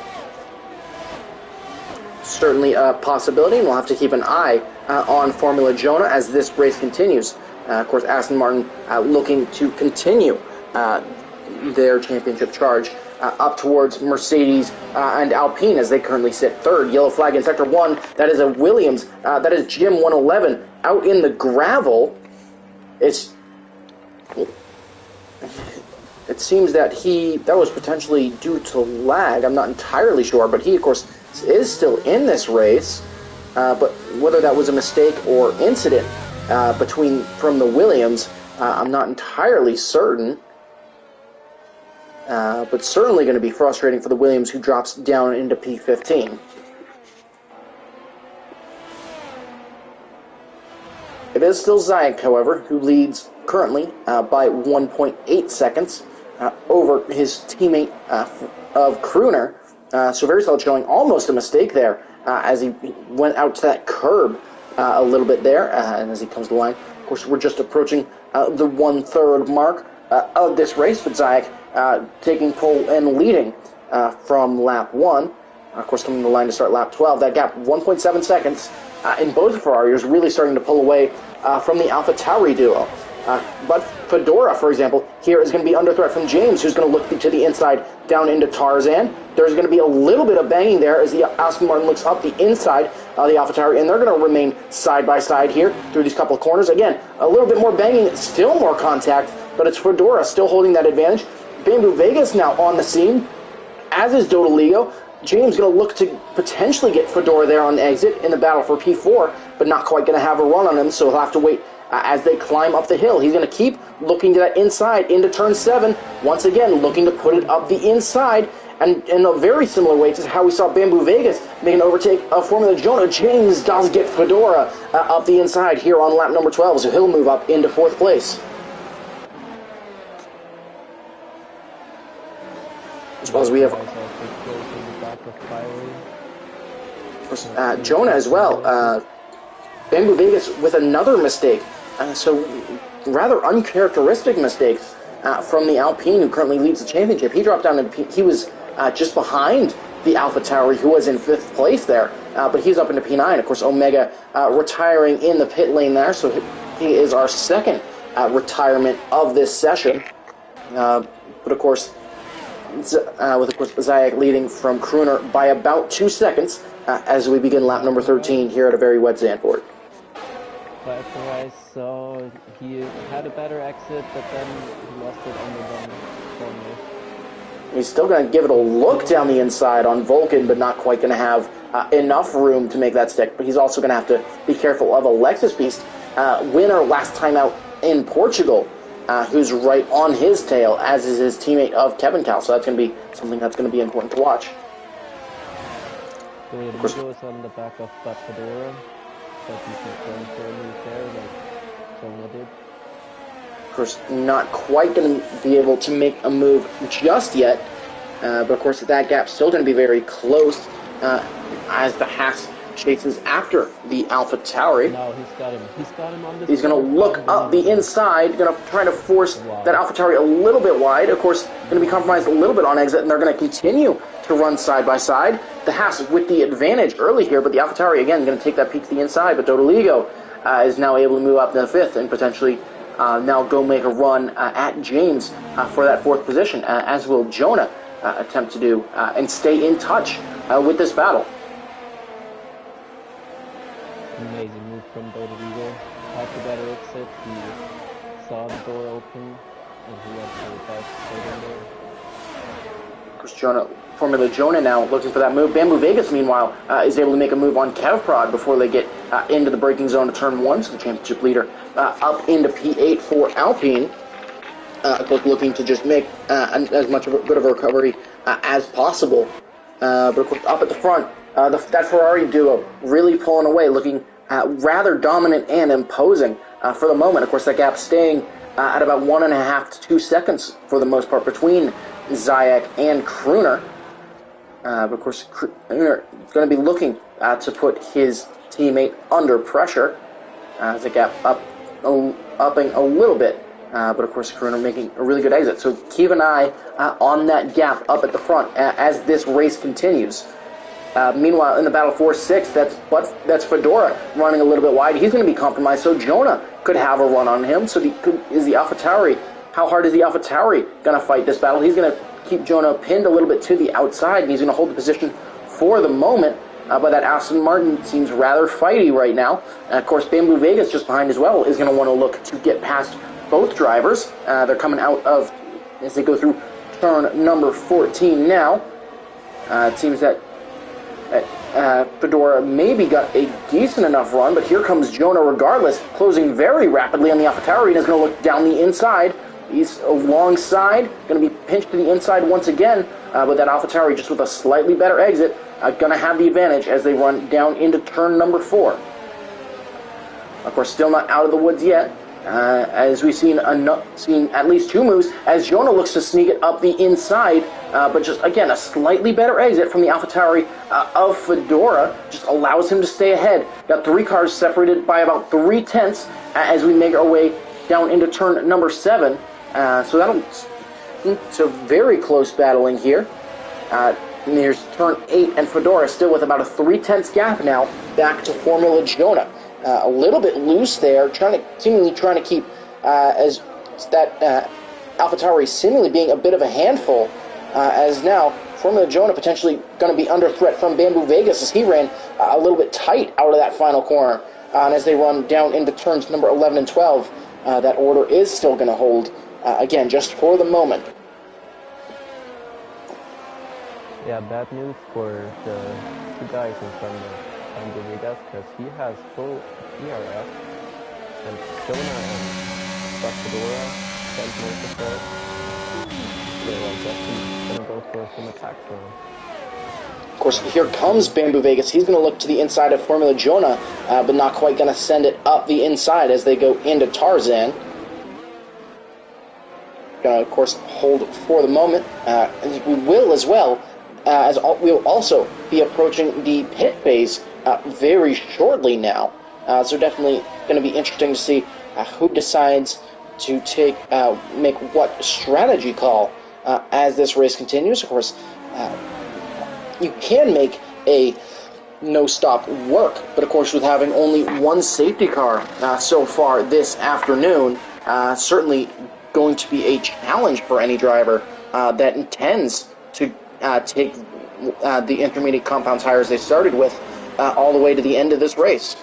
Speaker 2: Certainly a possibility, and we'll have to keep an eye on Formula Jonah as this race continues. Of course, Aston Martin looking to continue their championship charge up towards Mercedes and Alpine as they currently sit third. Yellow flag in Sector 1. That is a Williams. That is Jim 111 out in the gravel. It seems that that was potentially due to lag. I'm not entirely sure, but he, of course, is still in this race, but whether that was a mistake or incident from the Williams, I'm not entirely certain, but certainly going to be frustrating for the Williams, who drops down into P15. It is still Zayek, however, who leads currently by 1.8 seconds over his teammate of Crooner. So very solid showing, almost a mistake there as he went out to that curb a little bit there, and as he comes to the line. Of course, we're just approaching the 1/3 mark of this race, with Zayek taking pole and leading from lap 1. Of course, coming to the line to start lap 12. That gap, 1.7 seconds in both Ferraris, really starting to pull away from the AlphaTauri duo. But Fedora, for example, here is going to be under threat from James, who's going to look to the inside down into Tarzan. There's going to be a little bit of banging there as the Aston Martin looks up the inside of the AlphaTauri, and they're going to remain side by side here through these couple of corners. Again, a little bit more banging, still more contact, but it's Fedora still holding that advantage. Bamboo Vegas now on the scene, as is Dodoligo. James going to look to potentially get Fedora there on the exit in the battle for P4, but not quite going to have a run on him, so he'll have to wait as they climb up the hill. He's going to keep looking to that inside into turn 7, once again looking to put it up the inside, and in a very similar way to how we saw Bamboo Vegas make an overtake of Formula Jonah. James does get Fedora up the inside here on lap number 12, so he'll move up into 4th place. As well as we have Jonah as well. Bamboo Vegas with another mistake. So rather uncharacteristic mistakes from the Alpine, who currently leads the championship. He dropped down, and he was just behind the AlphaTauri, who was in 5th place there, but he's up into P9. Of course, Omega retiring in the pit lane there, so he is our second retirement of this session. But of course, Zayek leading from Crooner by about 2 seconds as we begin lap number 13 here at a very wet Zandvoort.
Speaker 1: So he had a better exit, but then he lost it on the corner.
Speaker 2: He's still going to give it a look down the inside on Vulcan, but not quite going to have enough room to make that stick. But he's also going to have to be careful of a Lexus Beast winner last time out in Portugal, who's right on his tail, as is his teammate of Kevin Cal. So that's going to be something that's going to be important to watch.
Speaker 1: So Rigo is on the back of Fedora, but he's not going for a move there like Jonah did.
Speaker 2: Of course, not quite going to be able to make a move just yet, but of course that gap's still going to be very close as the Haas chases after the AlphaTauri.
Speaker 1: No, he's got him. He's got him on the
Speaker 2: He's going to look up the inside, going to try to force that AlphaTauri a little bit wide. Of course, going to be compromised a little bit on exit, and they're going to continue to run side by side. The Haas with the advantage early here, but the AlphaTauri, again, going to take that peek to the inside, but Dodoligo is now able to move up to the fifth and potentially now go make a run at James for that fourth position, as will Jonah attempt to do, and stay in touch with this battle.
Speaker 1: Amazing move from Dodoligo. Had the better exit. He saw the door open, and he actually passed straight in there.
Speaker 2: Of course, Formula Jonah now looking for that move. Bamboo Vegas, meanwhile, is able to make a move on Kevprod before they get into the braking zone of turn 1, so the championship leader up into P8 for Alpine. Of course, looking to just make as much of a good of a recovery as possible. But of course, up at the front, that Ferrari duo really pulling away, looking rather dominant and imposing for the moment. Of course, that gap staying at about 1.5 to 2 seconds for the most part between Zayek and Crooner. But of course, Crooner is going to be looking to put his teammate under pressure as the gap upping a little bit. But of course, Crooner making a really good exit. So keep an eye on that gap up at the front as this race continues. Meanwhile, in the battle for 6, that's Fedora running a little bit wide. He's going to be compromised, so Jonah could have a run on him. So is the AlphaTauri? How hard is the AlphaTauri going to fight this battle? He's going to keep Jonah pinned a little bit to the outside, and he's going to hold the position for the moment. But that Aston Martin seems rather fighty right now. And of course, Bamboo Vegas just behind as well is going to want to look to get past both drivers. They're coming out of, as they go through turn number 14 now. It seems that Fedora maybe got a decent enough run, but here comes Jonah regardless, closing very rapidly on the AlphaTauri, and is going to look down the inside. He's alongside, going to be pinched to the inside once again, but that AlphaTauri just with a slightly better exit, going to have the advantage as they run down into turn number 4. Of course, still not out of the woods yet, as we've seen at least 2 moves, as Jonah looks to sneak it up the inside, but just, again, a slightly better exit from the AlphaTauri of Fedora just allows him to stay ahead. Got 3 cars separated by about 3/10 as we make our way down into turn number 7. So it's a very close battling here. And there's turn 8, and Fedora still with about a 3/10 gap now back to Formula Jonah. A little bit loose there, seemingly trying to keep as that AlphaTauri seemingly being a bit of a handful, as now Formula Jonah potentially going to be under threat from Bamboo Vegas as he ran a little bit tight out of that final corner. And as they run down into turns number 11 and 12, that order is still going to hold, again, just for the moment.
Speaker 1: Yeah, bad news for the 2 guys in front of Bamboo Vegas, because he has full ERF, and Jonah and Fedora spent most of that. So I guess he's going to go for some attacks for him.
Speaker 2: Of course, here comes Bamboo Vegas. He's going to look to the inside of Formula Jonah, but not quite going to send it up the inside as they go into Tarzan. Going to, of course, hold for the moment. We will as well, as we'll also be approaching the pit phase very shortly now. So definitely going to be interesting to see who decides to make what strategy call as this race continues. Of course, you can make a no-stop work, but of course with having only 1 safety car so far this afternoon, certainly going to be a challenge for any driver that intends to take the intermediate compound tires they started with all the way to the end of this race.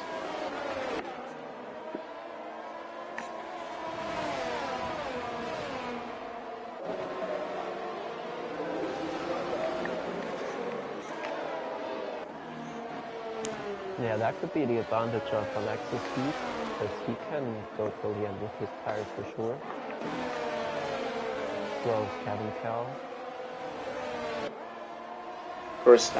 Speaker 1: Yeah, that could be the advantage of Alexis speed, because he can go till the end with his tires for sure. As well as Kevin Cal.
Speaker 2: Of course,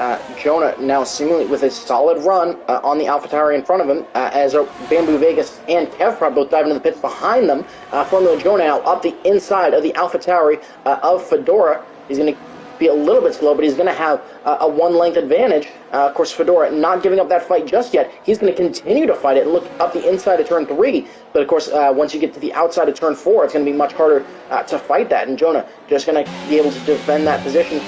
Speaker 2: Jonah now seemingly with a solid run on the AlphaTauri in front of him, as Bamboo Vegas and Kevprod both dive into the pits behind them. Formula Jonah now up the inside of the AlphaTauri of Fedora. He's going to be a little bit slow, but he's going to have a one-length advantage. Of course, Fedora not giving up that fight just yet. He's going to continue to fight it and look up the inside of turn 3. But, of course, once you get to the outside of turn 4, it's going to be much harder to fight that. And Jonah just going to be able to defend that position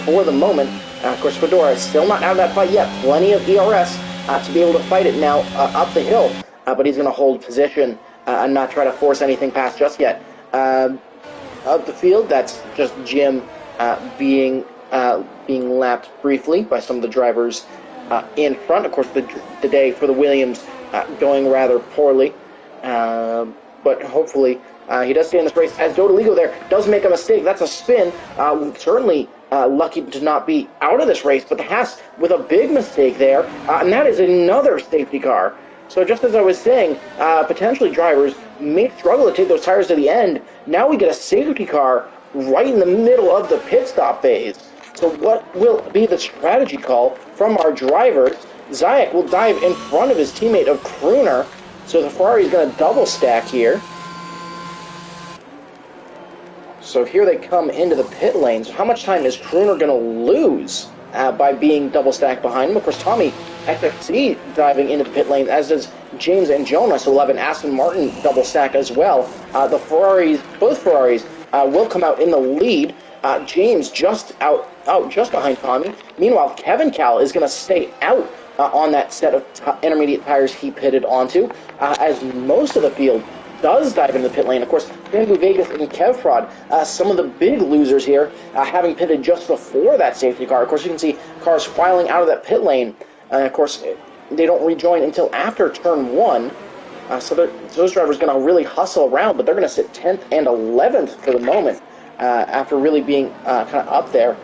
Speaker 2: for the moment. Of course, Fedora is still not out of that fight yet. Plenty of ERS to be able to fight it now up the hill. But he's going to hold position and not try to force anything past just yet. Up the field, that's just Jim being lapped briefly by some of the drivers in front. Of course, the day for the Williams going rather poorly, but hopefully he does stay in this race. As Dodoligo there does make a mistake, that's a spin. Certainly lucky to not be out of this race, but the Haas with a big mistake there, and that is another safety car. So just as I was saying, potentially drivers may struggle to take those tires to the end. Now we get a safety car right in the middle of the pit stop phase. So what will be the strategy call from our drivers? Zayek will dive in front of his teammate of Crooner. So the Ferrari is going to double stack here. So here they come into the pit lane. So how much time is Crooner going to lose by being double stacked behind him? Of course, Tommy XFC diving into the pit lane, as does James and Jonah. So we'll have an Aston Martin double stack as well. Both Ferraris will come out in the lead. James just out just behind Tommy. Meanwhile, Kevin Cal is going to stay out on that set of intermediate tires he pitted onto, as most of the field does dive into the pit lane. Of course, Bamboo Vegas and Kev Fraud, some of the big losers here, having pitted just before that safety car. Of course, you can see cars filing out of that pit lane. Of course, they don't rejoin until after turn 1. So those drivers are going to really hustle around, but they're going to sit 10th and 11th for the moment after really being kind of up there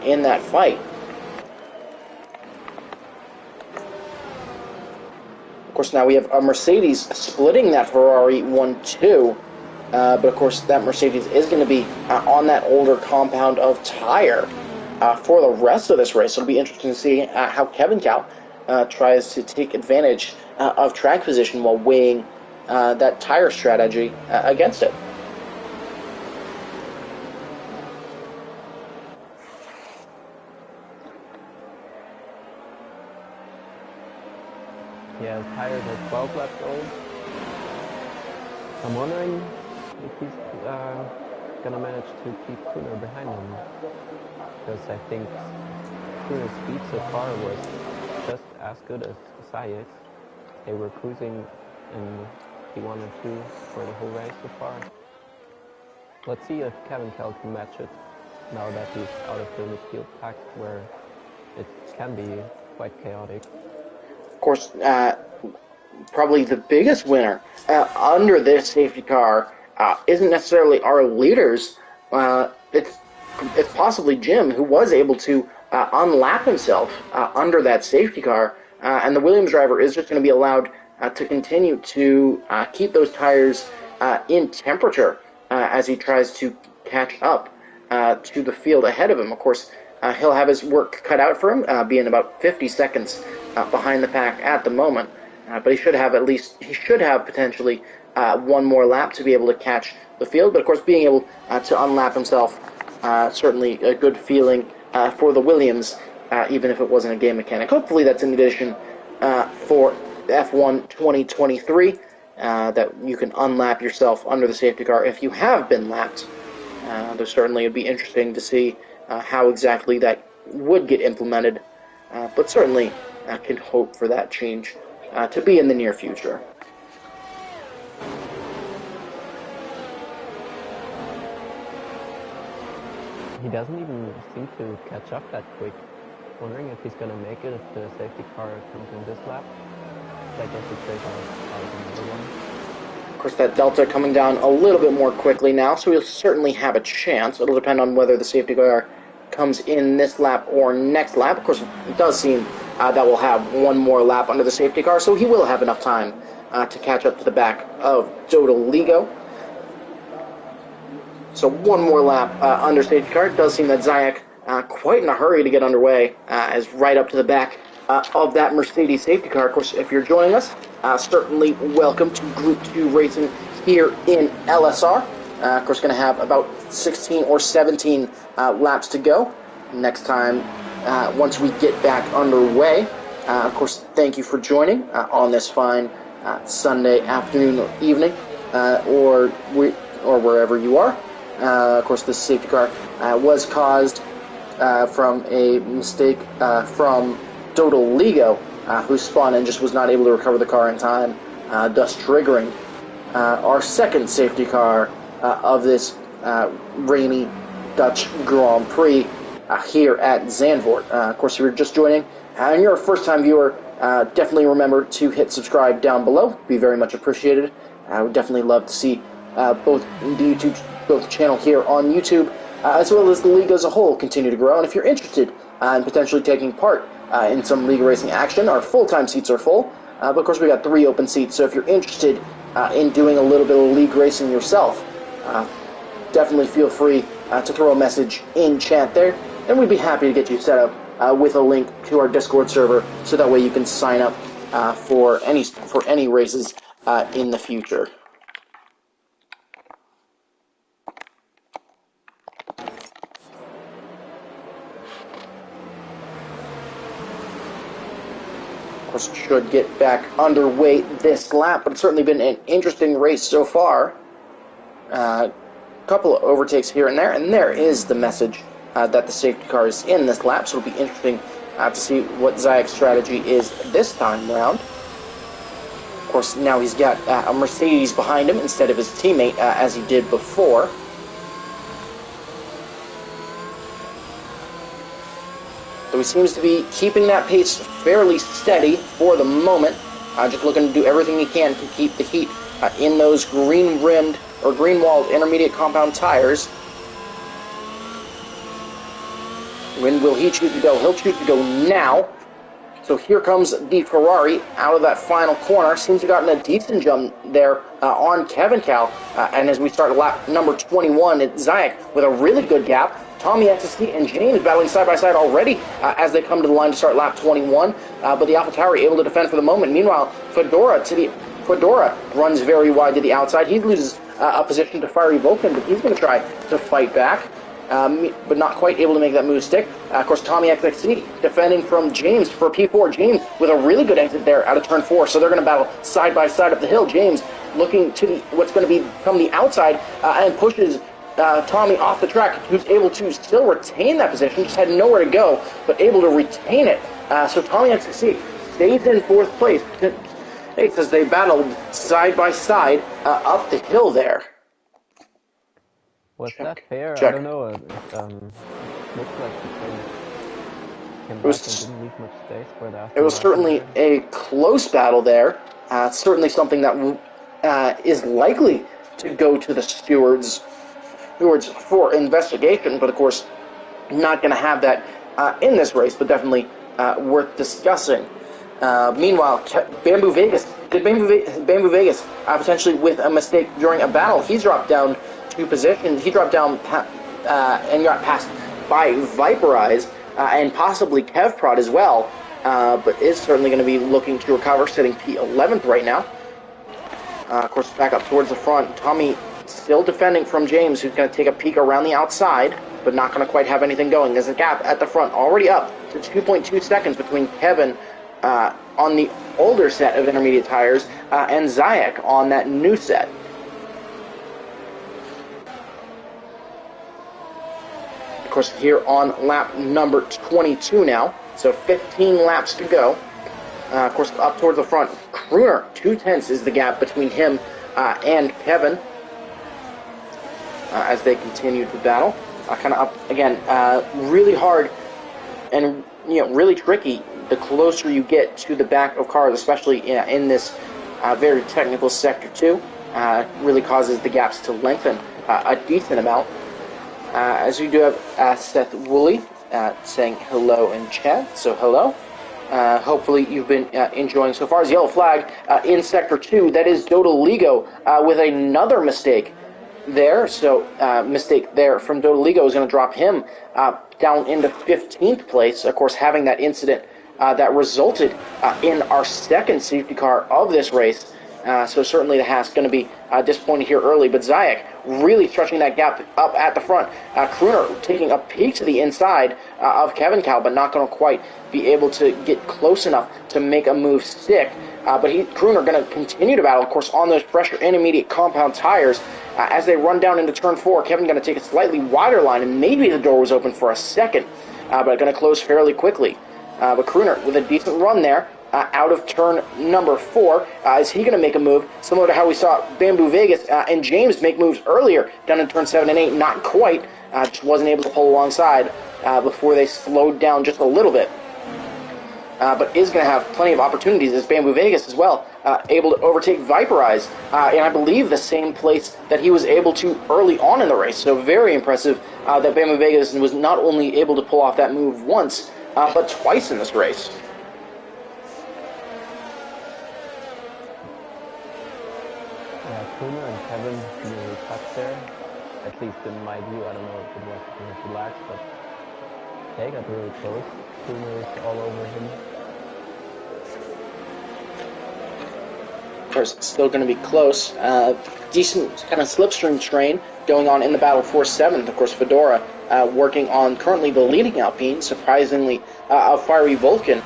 Speaker 2: in that fight. Of course, now we have a Mercedes splitting that Ferrari 1-2, but of course that Mercedes is going to be on that older compound of tire for the rest of this race. So it'll be interesting to see how Kevin Cal tries to take advantage of track position while weighing that tire strategy against it.
Speaker 1: Yeah, his tires are 12 laps old. I'm wondering if he's gonna manage to keep Crooner behind him, because I think Crooner's speed so far was just as good as Zayek's. They were cruising in P1 and 2 for the whole race so far. Let's see if Kevin Cal can match it now that he's out of the midfield pack, where it can be quite chaotic.
Speaker 2: Of course, probably the biggest winner under this safety car isn't necessarily our leaders. It's possibly Jim, who was able to unlap himself under that safety car, and the Williams driver is just going to be allowed to continue to keep those tires in temperature as he tries to catch up to the field ahead of him. Of course, he'll have his work cut out for him, being about 50 seconds behind the pack at the moment. But he should have potentially one more lap to be able to catch the field. But of course, being able to unlap himself, certainly a good feeling for the Williams, even if it wasn't a game mechanic. Hopefully that's in addition for F1 2023, that you can unlap yourself under the safety car if you have been lapped. There certainly would be interesting to see how exactly that would get implemented, but certainly can hope for that change to be in the near future.
Speaker 1: He doesn't even seem to catch up that quick. Wondering if he's gonna make it if the safety car comes in this lap. I guess he trades out another one.
Speaker 2: Of course, that Delta coming down a little bit more quickly now, so he'll certainly have a chance. It'll depend on whether the safety car comes in this lap or next lap. Of course, it does seem that we'll have one more lap under the safety car, so he will have enough time to catch up to the back of Dodoligo. So one more lap under safety car. It does seem that Zayek quite in a hurry to get underway, is right up to the back of that Mercedes safety car. Of course, if you're joining us, certainly welcome to Group 2 racing here in LSR. Of course, going to have about 16 or 17 laps to go. next time once we get back underway. Of course, thank you for joining on this fine Sunday afternoon or evening, or wherever you are. Of course, this safety car was caused from a mistake from Dodoligo, who spun and just was not able to recover the car in time, thus triggering our second safety car of this rainy Dutch Grand Prix here at Zandvoort. Of course, if you're just joining and you're a first-time viewer, definitely remember to hit subscribe down below. Be very much appreciated. I would definitely love to see both the channel here on YouTube, as well as the league as a whole, continue to grow. And if you're interested in potentially taking part in some league racing action, our full-time seats are full. But of course, we got 3 open seats. So if you're interested in doing a little bit of league racing yourself, definitely feel free to throw a message in chat there, and we'd be happy to get you set up with a link to our Discord server, so that way you can sign up for any races in the future. Of course, should get back underway this lap, but it's certainly been an interesting race so far. Couple of overtakes here and there is the message that the safety car is in this lap, so it'll be interesting to see what Zayek's strategy is this time round. Of course, now he's got a Mercedes behind him instead of his teammate, as he did before. So he seems to be keeping that pace fairly steady for the moment, just looking to do everything he can to keep the heat in those green-rimmed or green-walled intermediate compound tires. When will he choose to go? He'll choose to go now. So here comes the Ferrari out of that final corner. Seems to have gotten a decent jump there on Kevin Cal. And as we start lap number 21, it's Zayek with a really good gap. Tommy XST and James battling side by side already as they come to the line to start lap 21. But the AlphaTauri able to defend for the moment. Meanwhile, Fedora runs very wide to the outside. He loses a position to Fiery Vulcan, but he's going to try to fight back, but not quite able to make that move stick. Of course, Tommy XXC defending from James for P4. James with a really good exit there out of turn 4, so they're going to battle side by side up the hill. James looking to what's going to become the outside and pushes Tommy off the track, who's able to still retain that position, just had nowhere to go, but able to retain it. So Tommy XXC stays in 4th place. As they battled side by side up the hill there.
Speaker 1: Was that fair?
Speaker 2: Check.
Speaker 1: I don't know. It looks like the thing came back and didn't leave much space for that.
Speaker 2: It was certainly a close battle there. Certainly something that is likely to go to the stewards for investigation, but of course not going to have that in this race, but definitely worth discussing. Meanwhile, Bamboo Vegas potentially with a mistake during a battle. He's dropped down 2 positions. He dropped down and got passed by Viperize and possibly Kevprod as well, but is certainly going to be looking to recover, sitting P11th right now. Of course, back up towards the front. Tommy still defending from James, who's going to take a peek around the outside, but not going to quite have anything going. There's a gap at the front already up to 2.2 seconds between Kevin on the older set of intermediate tires and Zayek on that new set. Of course, here on lap number 22 now, so 15 laps to go. Of course, up towards the front, Crooner, 2/10 is the gap between him and Kevin as they continue to battle. Kind of up again, really hard and really tricky. The closer you get to the back of cars, especially in this very technical sector 2, really causes the gaps to lengthen a decent amount. As we do have Seth Woolley saying hello in chat, so hello. Hopefully you've been enjoying so far. As yellow flag in sector 2, that is Dodoligo with another mistake there. So mistake there from Dodoligo is going to drop him down into 15th place. Of course, having that incident that resulted in our second safety car of this race So certainly the Haas going to be disappointed here early. But Zayek really stretching that gap up at the front. Kruner taking a peek to the inside of Kevin Cal, but not going to quite be able to get close enough to make a move stick. But Kruner going to continue to battle, of course, on those pressure intermediate compound tires. As they run down into turn 4, Kevin going to take a slightly wider line, and maybe the door was open for a second, but going to close fairly quickly. But Kruner with a decent run there. Out of turn number 4. Is he going to make a move similar to how we saw Bamboo Vegas and James make moves earlier down in turn 7 and 8? Not quite. Just wasn't able to pull alongside before they slowed down just a little bit. But is going to have plenty of opportunities as Bamboo Vegas as well, able to overtake Viperize, and I believe the same place that he was able to early on in the race. So very impressive that Bamboo Vegas was not only able to pull off that move once, but twice in this race.
Speaker 1: Kruner and Kevin really touched there, at least in my view. I don't know if it was because relaxed, but they got really close. Kruner is all over him.
Speaker 2: Of course, it's still going to be close. Decent kind of slipstream train going on in the battle for 7th. Of course, Fedora working on currently the leading Alpine, surprisingly, of Fiery Vulcan.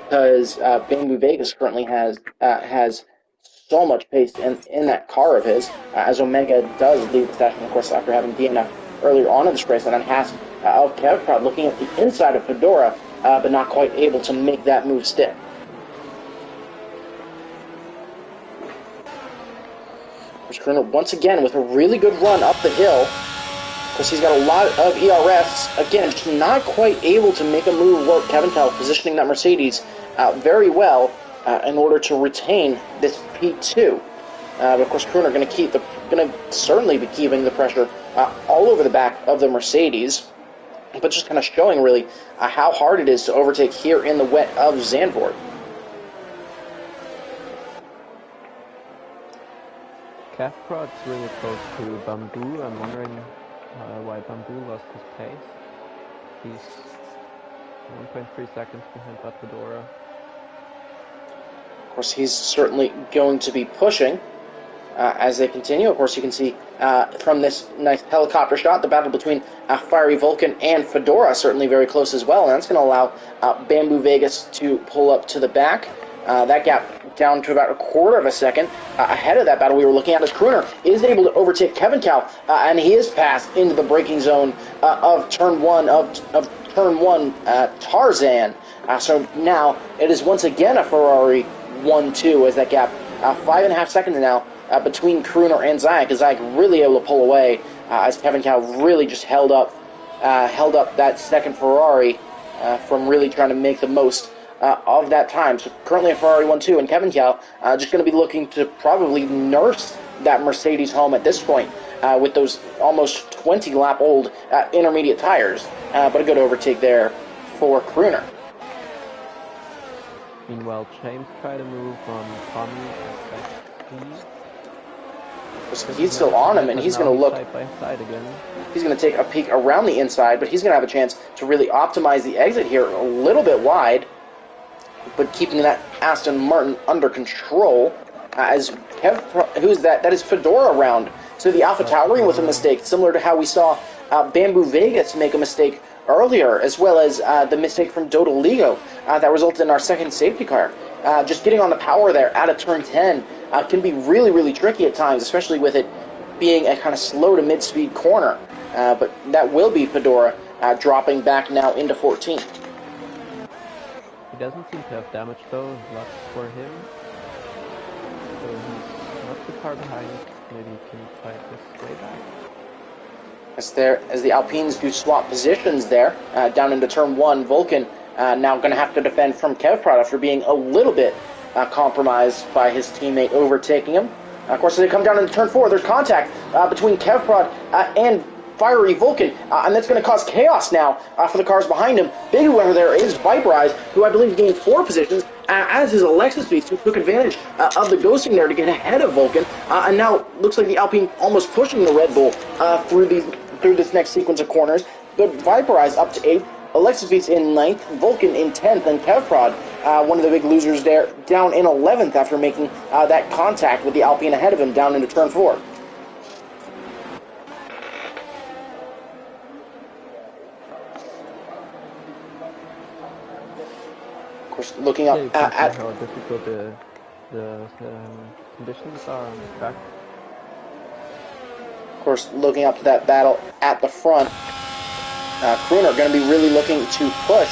Speaker 2: Because Bamboo Vegas currently has so much pace in that car of his, as Omega does lead the session, of course, after having DNF earlier on in this race, and then Haas of Kevprod looking at the inside of Fedora, but not quite able to make that move stick. Once again with a really good run up the hill. Of course, he's got a lot of ERS. Again, just not quite able to make a move work. Kevin Cal positioning that Mercedes very well in order to retain this P2. But of course, Kruner going to certainly be keeping the pressure all over the back of the Mercedes, but just kind of showing really how hard it is to overtake here in the wet of Zandvoort.
Speaker 1: Kevprod's really close to Bamboo. I'm wondering why Bamboo lost his pace. He's 1.3 seconds behind Fedora.
Speaker 2: Of course, he's certainly going to be pushing as they continue. Of course, you can see from this nice helicopter shot the battle between Fiery Vulcan and Fedora certainly very close as well, and that's going to allow Bamboo Vegas to pull up to the back. That gap down to about a quarter of a second ahead of that battle we were looking at as Kruner is able to overtake Kevin Cal, and he is passed into the braking zone of turn 1 Tarzan. So now it is once again a Ferrari 1-2 as that gap 5.5 seconds now between Kruner and Zayek, as Zayek really able to pull away as Kevin Cal really just held up that second Ferrari from really trying to make the most of that time. So currently a Ferrari 1-2, and Kevin Cal just going to be looking to probably nurse that Mercedes home at this point with those almost 20-lap-old intermediate tires. But a good overtake there for Kruner.
Speaker 1: Meanwhile, James tried to move on Tommy at speed.
Speaker 2: So he's still on him, and he's going to look.
Speaker 1: Side by side again.
Speaker 2: He's going to take a peek around the inside, but he's going to have a chance to really optimize the exit here a little bit wide, but keeping that Aston Martin under control. As who's that? That is Fedora round. So the Alpha Tauri with a mistake, similar to how we saw Bamboo Vegas make a mistake earlier, as well as the mistake from Dodoligo that resulted in our second safety car. Just getting on the power there out of turn 10 can be really, really tricky at times, especially with it being a kind of slow to mid-speed corner. But that will be Fedora dropping back now into 14th.
Speaker 1: He doesn't seem to have damage though, luck for him. So he's not too far behind. Maybe he can fight his way back.
Speaker 2: As the Alpines do swap positions there, down into turn 1, Vulcan now going to have to defend from Kevprod after being a little bit compromised by his teammate overtaking him. Of course, as they come down into turn 4, there's contact between Kevprod and Fiery Vulcan, and that's going to cause chaos now for the cars behind him. Big winner there is Viperize, who I believe gained 4 positions, as is Alexis Beast, who took advantage of the ghosting there to get ahead of Vulcan, and now looks like the Alpine almost pushing the Red Bull through this next sequence of corners. But Viperize up to 8th, Alexis in 9th, Vulcan in 10th, and Kevprod, one of the big losers there, down in 11th after making that contact with the Alpine ahead of him down into turn 4. Of course, looking up
Speaker 1: Yeah, you can
Speaker 2: at
Speaker 1: see how difficult the conditions are on the track.
Speaker 2: Of course, looking up to that battle at the front, Crooner going to be really looking to push.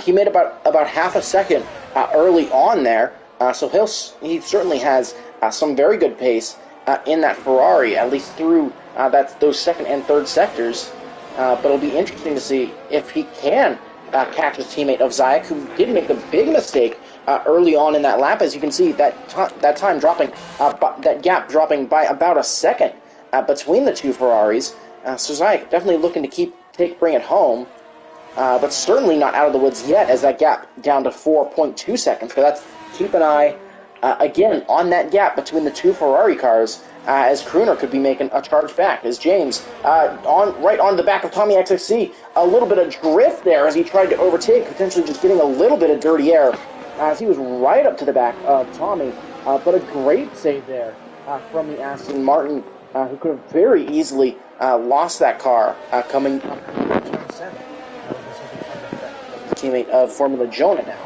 Speaker 2: He made about half a second early on there, so he certainly has some very good pace in that Ferrari, at least through those second and third sectors. But it'll be interesting to see if he can catch his teammate of Zayek, who did make a big mistake early on in that lap. As you can see, that time dropping, that gap dropping by about a second between the two Ferraris. So Zayek definitely looking to bring it home, but certainly not out of the woods yet, as that gap down to 4.2 seconds. So that's keep an eye again on that gap between the two Ferrari cars, as Crooner could be making a charge back. As James right on the back of Tommy XXC, a little bit of drift there as he tried to overtake, potentially just getting a little bit of dirty air as he was right up to the back of Tommy. But a great save there from the Aston Martin, who could have very easily lost that car coming up to turn 7. Teammate of Formula Jonah now.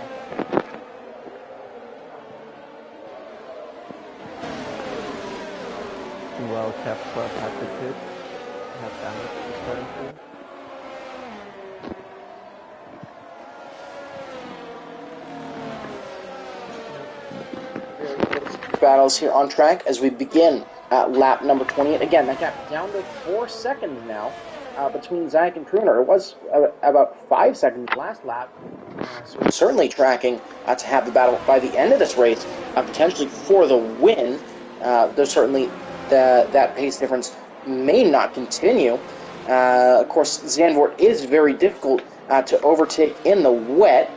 Speaker 1: Well, Kevprod had the pit, had damage apparently.
Speaker 2: Battles here on track as we begin lap number 28. Again, that gap down to 4 seconds now between Zayek and Crooner. It was about 5 seconds last lap. So we're certainly tracking to have the battle by the end of this race, potentially for the win. There's certainly that pace difference may not continue. Of course, Zandvoort is very difficult to overtake in the wet.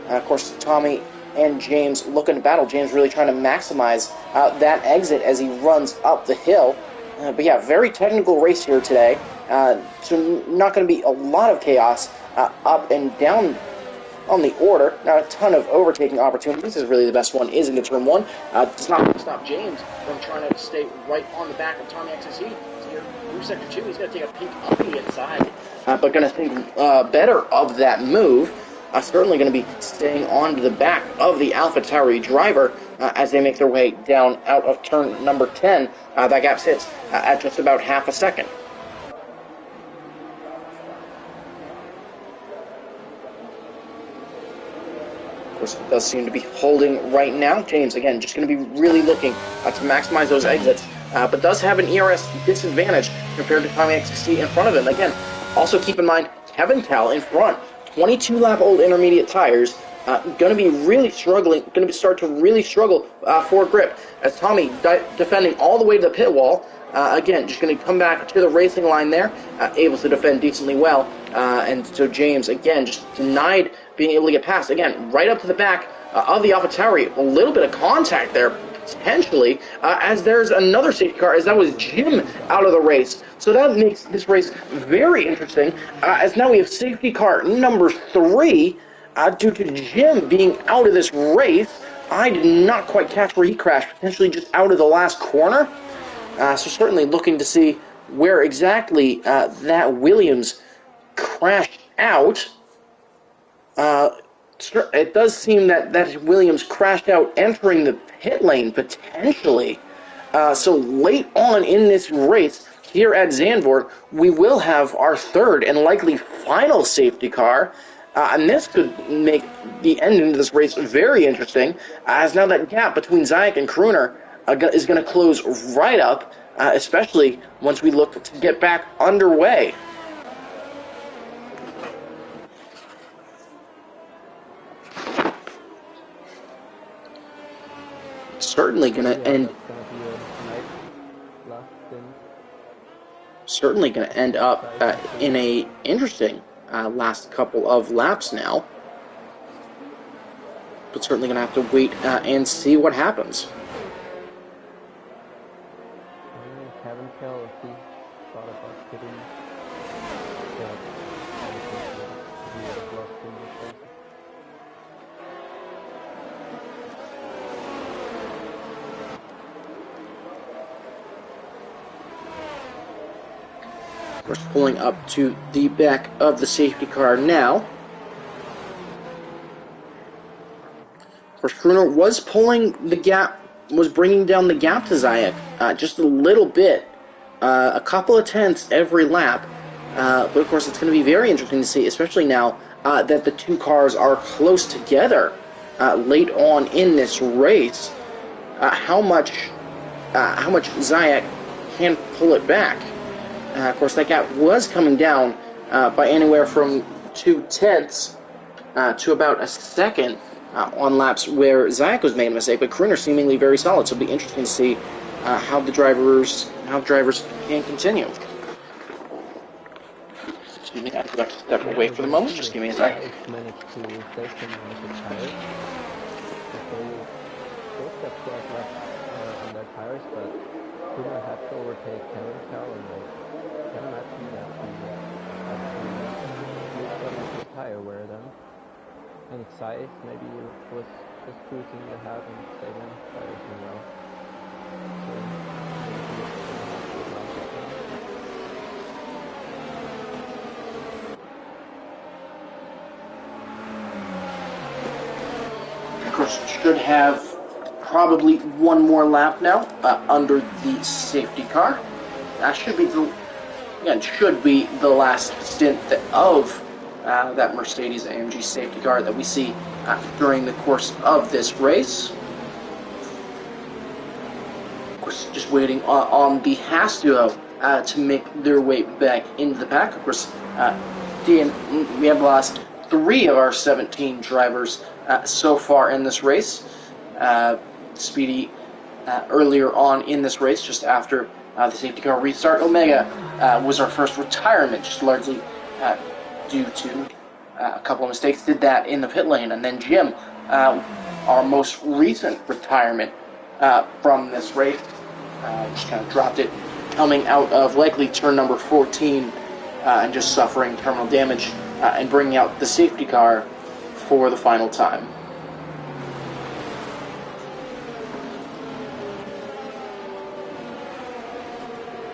Speaker 2: Of course, Tommy and James looking to battle. James really trying to maximize that exit as he runs up the hill. But yeah, very technical race here today. So not going to be a lot of chaos up and down on the order. Not a ton of overtaking opportunities. This is really the best one is into turn 1. Does not stop James from trying to stay right on the back of Tommy XSE. So here through sector 2, he's going to take a peek up the inside, but going to think better of that move. Certainly going to be staying on to the back of the AlphaTauri driver as they make their way down out of turn number 10. That gap sits at just about half a second. Of course, it does seem to be holding right now. James, again, just going to be really looking to maximize those exits, but does have an ERS disadvantage compared to Tommy XXT in front of him. Again, also keep in mind, Kevin Tell in front, 22-lap-old intermediate tires, going to be really struggling, going to start to really struggle for grip, as Tommy defending all the way to the pit wall. Again, just going to come back to the racing line there, able to defend decently well, and so James, again, just denied being able to get past. Again, right up to the back of the AlphaTauri, a little bit of contact there, potentially, as there's another safety car, as that was Jim out of the race. So that makes this race very interesting, as now we have safety car number 3, due to Jim being out of this race. I did not quite catch where he crashed, potentially just out of the last corner. So certainly looking to see where exactly that Williams crashed out. It does seem that Williams crashed out entering the pit lane, potentially. So late on in this race, here at Zandvoort, we will have our third and likely final safety car. And this could make the ending of this race very interesting, as now that gap between Zayek and Crooner is going to close right up, especially once we look to get back underway. Certainly going to end. Certainly going to end up in a interesting last couple of laps now, but certainly going to have to wait and see what happens.
Speaker 1: Kevin Kell, if he thought about getting
Speaker 2: We're pulling up to the back of the safety car now. Of course, Kruner was pulling the gap, was bringing down the gap to Zayek just a little bit, a couple of tenths every lap. But of course, it's going to be very interesting to see, especially now that the two cars are close together late on in this race, how much Zayek can pull it back. Of course, that gap was coming down by anywhere from 2 tenths to about a second on laps where Zayek was making a mistake, but Kruner seemingly very solid. So it'll be interesting to see how the drivers can continue. Excuse me, I have to step away for the moment. Just give me a sec.
Speaker 1: Managed to save him with the tires. Both got 12 laps on their tires, but Kruner had to overtake Kevin's car, and I can imagine that he got the tire wear then. And Zeiss maybe was just cruising ahead and saving tires as well. So
Speaker 2: of course, should have probably one more lap now under the safety car. That should be the last stint of that Mercedes-AMG safety car that we see during the course of this race. Of course, just waiting on the Haas duo to make their way back into the pack. Of course, we have lost 3 of our 17 drivers so far in this race. Speedy earlier on in this race, just after the safety car restart. Omega was our first retirement, just largely due to a couple of mistakes. Did that in the pit lane. And then Jim, our most recent retirement from this race, just kind of dropped it coming out of likely turn number 14 and just suffering terminal damage and bringing out the safety car for the final time.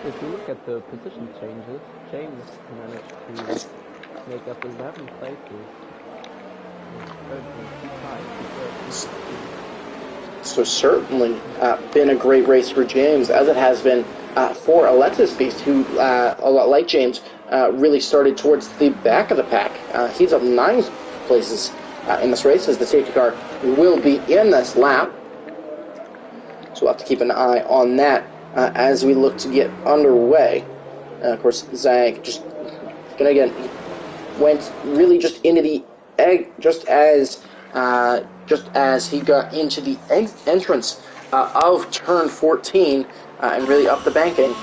Speaker 1: If you look at the position changes, James managed to make up 11 places.
Speaker 2: So certainly been a great race for James, as it has been for Alexis Beast, who, a lot like James, really started towards the back of the pack. He's up 9 places in this race, as the safety car will be in this lap. So we'll have to keep an eye on that as we look to get underway. Of course, Zag just again went really just into the egg, just as he got into the entrance of turn 14 and really up the banking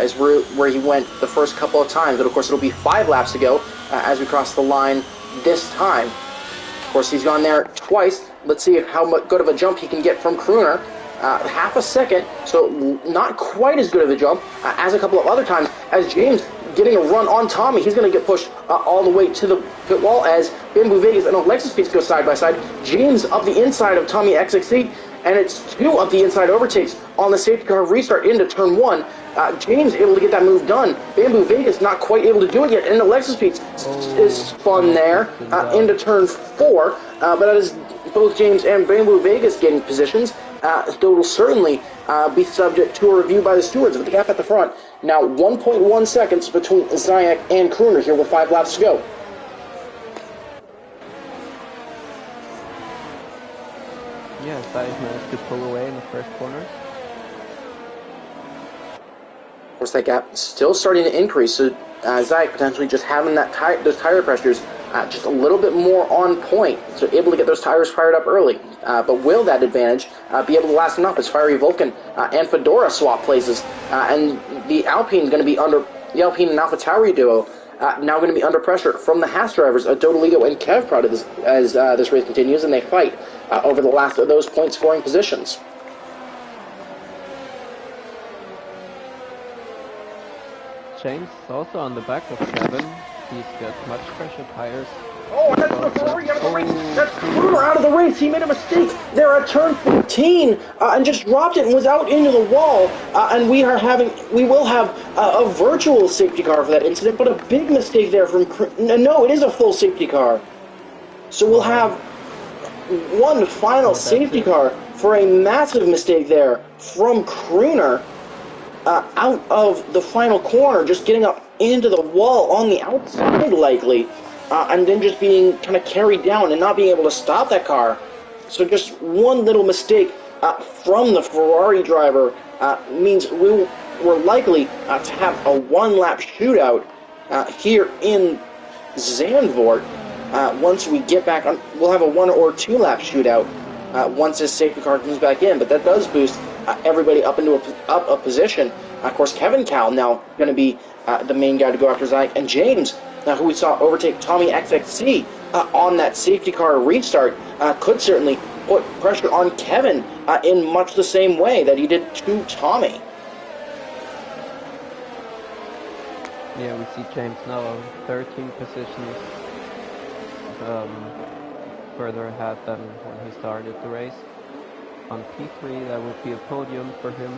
Speaker 2: is where he went the first couple of times. But of course, it'll be 5 laps to go as we cross the line this time. Of course, he's gone there twice. Let's see how good of a jump he can get from Kruner. Half a second, so not quite as good of a jump as a couple of other times. As James getting a run on Tommy, he's going to get pushed all the way to the pit wall as Bamboo Vegas and Alexis Beats go side by side. James up the inside of Tommy XXC, and it's 2 of the inside overtakes on the safety car restart into turn 1. James able to get that move done. Bamboo Vegas not quite able to do it yet, and Alexis Beats is spun there into turn 4, but that is both James and Bamboo Vegas getting positions. So it will certainly be subject to a review by the stewards with the gap at the front. Now 1.1 seconds between Zayek and Kruner here with 5 laps to go.
Speaker 1: Yeah, Zayek managed to pull away in the first corners.
Speaker 2: Of course, that gap is still starting to increase, so Zayek potentially just having that those tire pressures just a little bit more on point, so able to get those tires fired up early. But will that advantage be able to last enough as Fiery Vulcan and Fedora swap places, and the Alpine going to be under the Alpine and AlphaTauri duo now going to be under pressure from the Haas drivers, Dodoligo and Kev Proud as this race continues, and they fight over the last of those point scoring positions.
Speaker 1: James also on the back of Kevin. He's got much fresher tires.
Speaker 2: Oh, and that's the Ferrari out of the race. That's Crooner out of the race. He made a mistake there at turn 14 and just dropped it and was out into the wall. And we will have a virtual safety car for that incident, but a big mistake there from no, it is a full safety car. So we'll have one final safety car for a massive mistake there from Crooner out of the final corner, just getting up into the wall on the outside likely. And then just being kind of carried down and not being able to stop that car. So just one little mistake from the Ferrari driver means we're likely to have a one-lap shootout here in Zandvoort. Once we get back on, we'll have a 1 or 2 lap shootout once this safety car comes back in. But that does boost everybody up into a position. Of course, Kevin Cal now going to be the main guy to go after Zayek, and James, who we saw overtake Tommy XXC on that safety car restart, could certainly put pressure on Kevin in much the same way that he did to Tommy.
Speaker 1: Yeah, we see James now 13 positions further ahead than when he started the race. On P3, that would be a podium for him.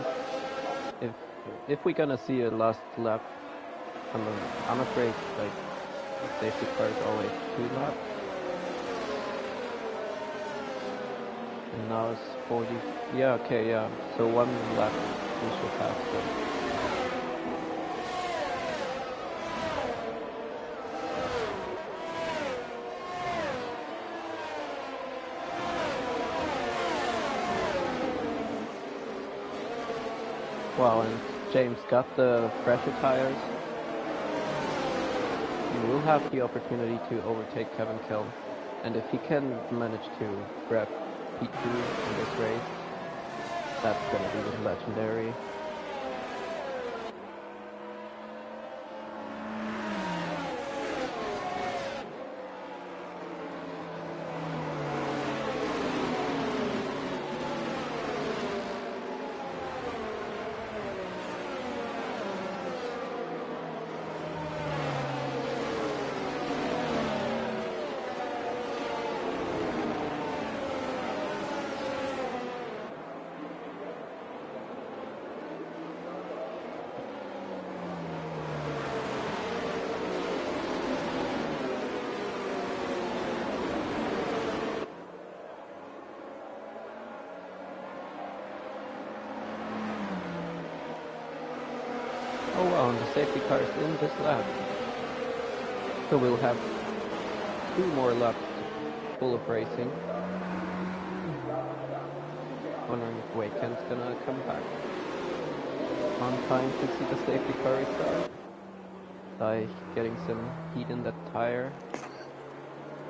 Speaker 1: If we're gonna see a last lap, I'm afraid like safety car is always 2 laps. And now it's 40. Yeah, okay, yeah. So 1 lap we should have. So. Wow, and James got the fresher tires. He will have the opportunity to overtake Kevin Kill, and if he can manage to grab P2 in this race, that's gonna be legendary. Oh wow, and the safety car is in this lap. So we'll have 2 more laps full of racing. Wondering if Waken's gonna come back on time to see the safety car restart. By getting some heat in that tire.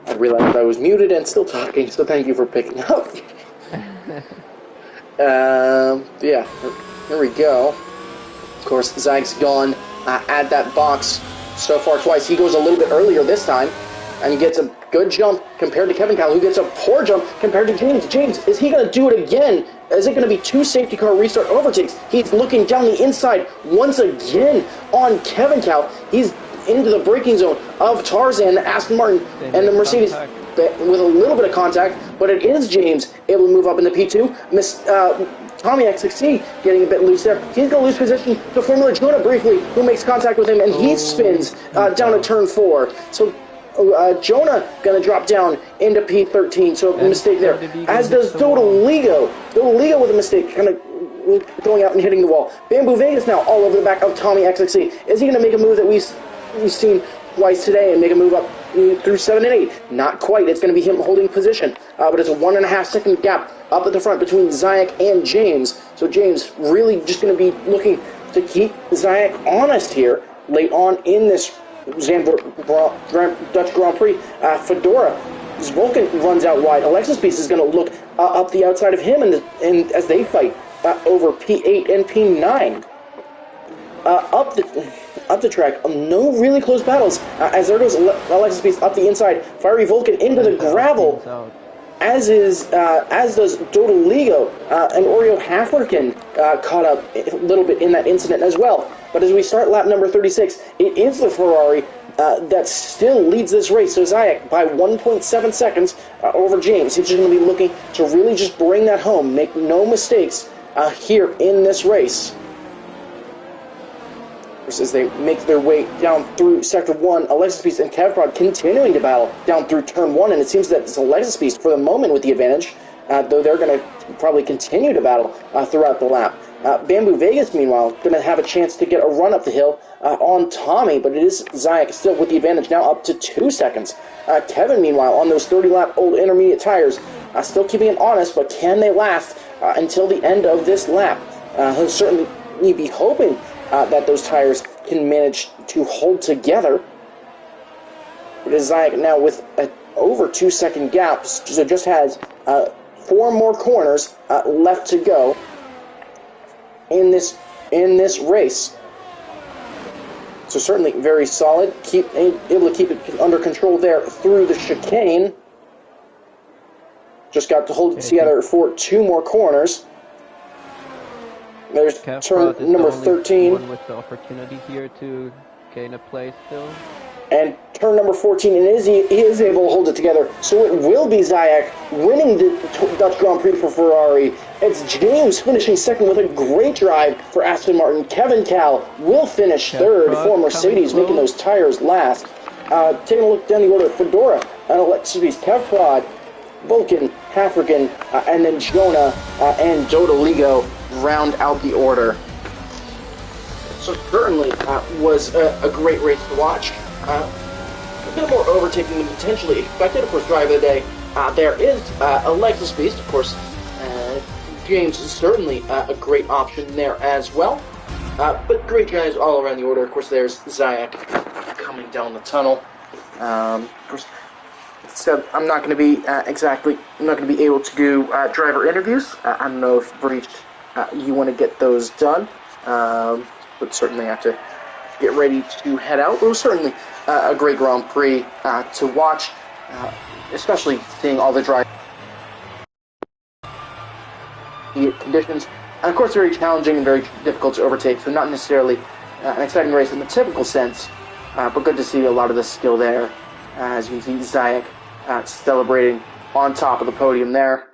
Speaker 2: I realized I was muted and still talking, so thank you for picking up. Yeah, here we go. Of course, Zag's gone at that box so far twice. He goes a little bit earlier this time, and he gets a good jump compared to Kevin Cal, who gets a poor jump compared to James. James, is he going to do it again? Is it going to be 2 safety car restart overtakes? He's looking down the inside once again on Kevin Cal. He's into the braking zone of Tarzan, the Aston Martin, and the Mercedes with a little bit of contact, but it is James able to move up into P2. Tommy XXC getting a bit loose there. He's going to lose position to Formula Jonah briefly, who makes contact with him, and he spins down to turn 4. So Jonah going to drop down into P13, so a mistake there. As does Dodoligo. Dodoligo with a mistake, kind of going out and hitting the wall. Bamboo Vegas now all over the back of Tommy XXC. Is he going to make a move that we've seen twice today and make a move up through 7 and 8? Not quite. It's going to be him holding position, but it's a 1.5 second gap up at the front between Zayek and James. So James really just going to be looking to keep Zayek honest here late on in this Zandvoort Dutch Grand Prix. Fedora, Vulcan runs out wide. Alexis Piece is going to look up the outside of him, and as they fight over P8 and P9. Up the track, no really close battles, as there goes Alexis Piece up the inside, Fiery Vulcan into the gravel, as does Dodoligo, and Oreo Halflerkin caught up a little bit in that incident as well. But as we start lap number 36, it is the Ferrari that still leads this race. So Zayek by 1.7 seconds over James. He's just going to be looking to really just bring that home, make no mistakes here in this race. As they make their way down through Sector 1, Alexis Beast and Kevprod continuing to battle down through Turn 1, and it seems that it's Alexis Beast for the moment with the advantage, though they're going to probably continue to battle throughout the lap. Bamboo Vegas, meanwhile, going to have a chance to get a run up the hill on Tommy, but it is Zayek still with the advantage now up to 2 seconds. Kevin, meanwhile, on those 30-lap old intermediate tires, still keeping it honest, but can they last until the end of this lap? He'll certainly be hoping that those tires can manage to hold together. It is Zayek now with an over 2 second gap, so just has 4 more corners left to go in this race. So certainly very solid, able to keep it under control there through the chicane. Just got to hold it together for 2 more corners. There's turn number 13.
Speaker 1: One with the opportunity here to gain a place still.
Speaker 2: And turn number 14, and he is able to hold it together. So it will be Zayek winning the Dutch Grand Prix for Ferrari. It's James finishing second with a great drive for Aston Martin. Kevin Cal will finish third for Mercedes, making those tires last. Taking a look down the order, Fedora, Alexis, Kevprod, Vulcan, African, and then Jonah and Dodoligo round out the order. So certainly was a great race to watch. A bit more overtaking than potentially expected. Of course, driver of the day, there is Alexis Beast. Of course, James is certainly a great option there as well. But great guys all around the order. Of course, there's Zayek coming down the tunnel. Of course, so I'm not going to be able to do driver interviews. I don't know if Breach you want to get those done, but certainly have to get ready to head out. It was certainly a great Grand Prix to watch, especially seeing all the dry conditions. And of course, very challenging and very difficult to overtake, so not necessarily an exciting race in the typical sense, but good to see a lot of the skill there. As you can see, Zayek celebrating on top of the podium there.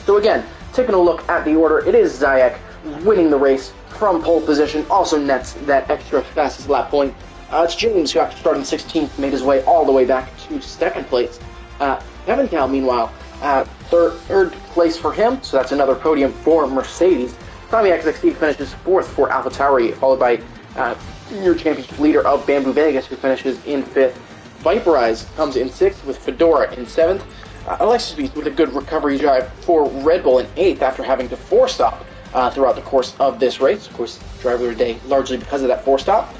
Speaker 2: So again, taking a look at the order, it is Zayek winning the race from pole position, also nets that extra fastest lap point. It's James, who after starting 16th made his way all the way back to second place. Kevin Cal, meanwhile, third place for him, so that's another podium for Mercedes. Tommy XXD finishes fourth for AlphaTauri, followed by Junior Championship leader of Bamboo Vegas, who finishes in fifth. Viperize comes in sixth with Fedora in seventh. Alexis Beast with a good recovery drive for Red Bull in eighth after having to four-stop throughout the course of this race. Of course, driver of the day largely because of that four-stop.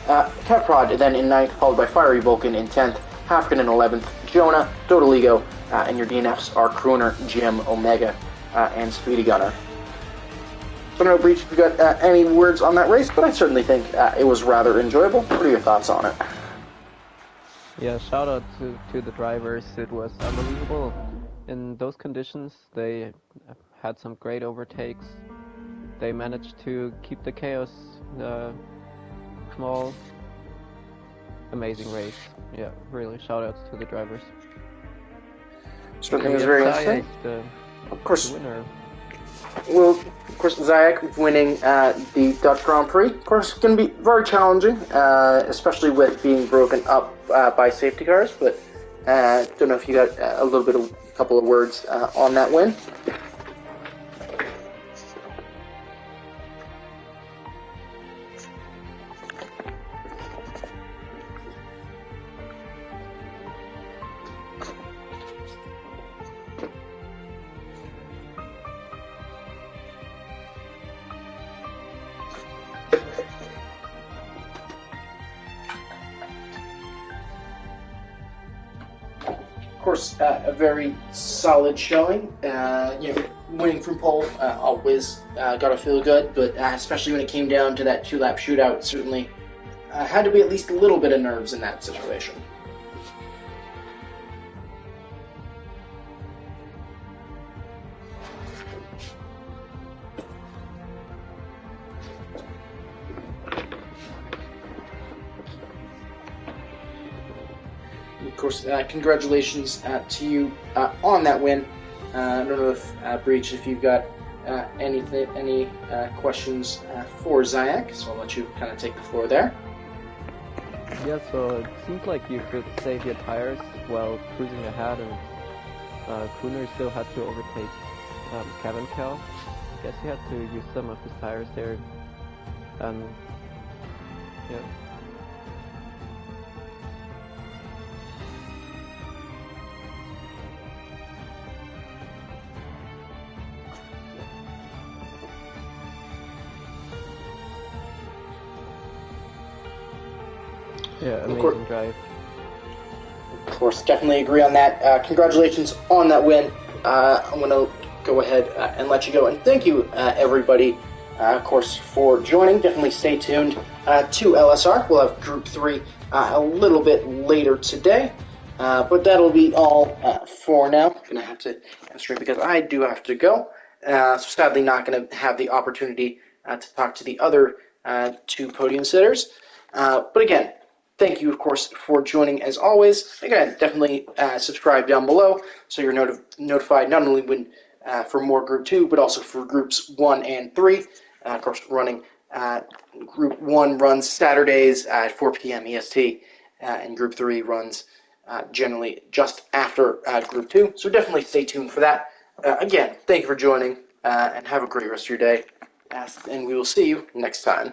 Speaker 2: Kevprod then in ninth, followed by Fiery Vulcan in 10th, Hafkin in 11th, Jonah, Dodoligo, and your DNFs are Crooner, Jim, Omega, and Speedy Gunner. So I don't know, Breach, if you got any words on that race, but I certainly think it was rather enjoyable. What are your thoughts on it?
Speaker 1: Yeah, shout out to the drivers. It was unbelievable. In those conditions, they had some great overtakes. They managed to keep the chaos small. Amazing race. Yeah, really, shout outs to the drivers.
Speaker 2: Certainly was very interesting. Of course,
Speaker 1: the winner.
Speaker 2: Well, of course, Zayek winning the Dutch Grand Prix. Of course, going to be very challenging, especially with being broken up by safety cars. But don't know if you got a couple of words on that win. Of course, a very solid showing. Winning from pole always got to feel good, but especially when it came down to that two-lap shootout, certainly had to be at least a little bit of nerves in that situation. Of course, congratulations to you on that win. I don't know if Breach, if you've got any questions for Zayak, so I'll let you kind of take the floor there.
Speaker 1: Yeah, so it seems like you could save your tires while cruising ahead, and Kuner still had to overtake Kevin Cal. Guess he had to use some of his tires there, and yeah. Yeah, amazing drive.
Speaker 2: Of course, definitely agree on that. Congratulations on that win. I'm going to go ahead and let you go. And thank you, everybody, of course, for joining. Definitely stay tuned to LSR. We'll have Group 3 a little bit later today. But that'll be all for now. I'm going to have to stream because I do have to go. So sadly not going to have the opportunity to talk to the other two podium sitters. But again, thank you, of course, for joining as always. Again, definitely subscribe down below so you're notified not only when for more Group 2, but also for Groups 1 and 3. Of course, running Group 1 runs Saturdays at 4 p.m. EST, and Group 3 runs generally just after Group 2. So definitely stay tuned for that. Again, thank you for joining, and have a great rest of your day. And we will see you next time.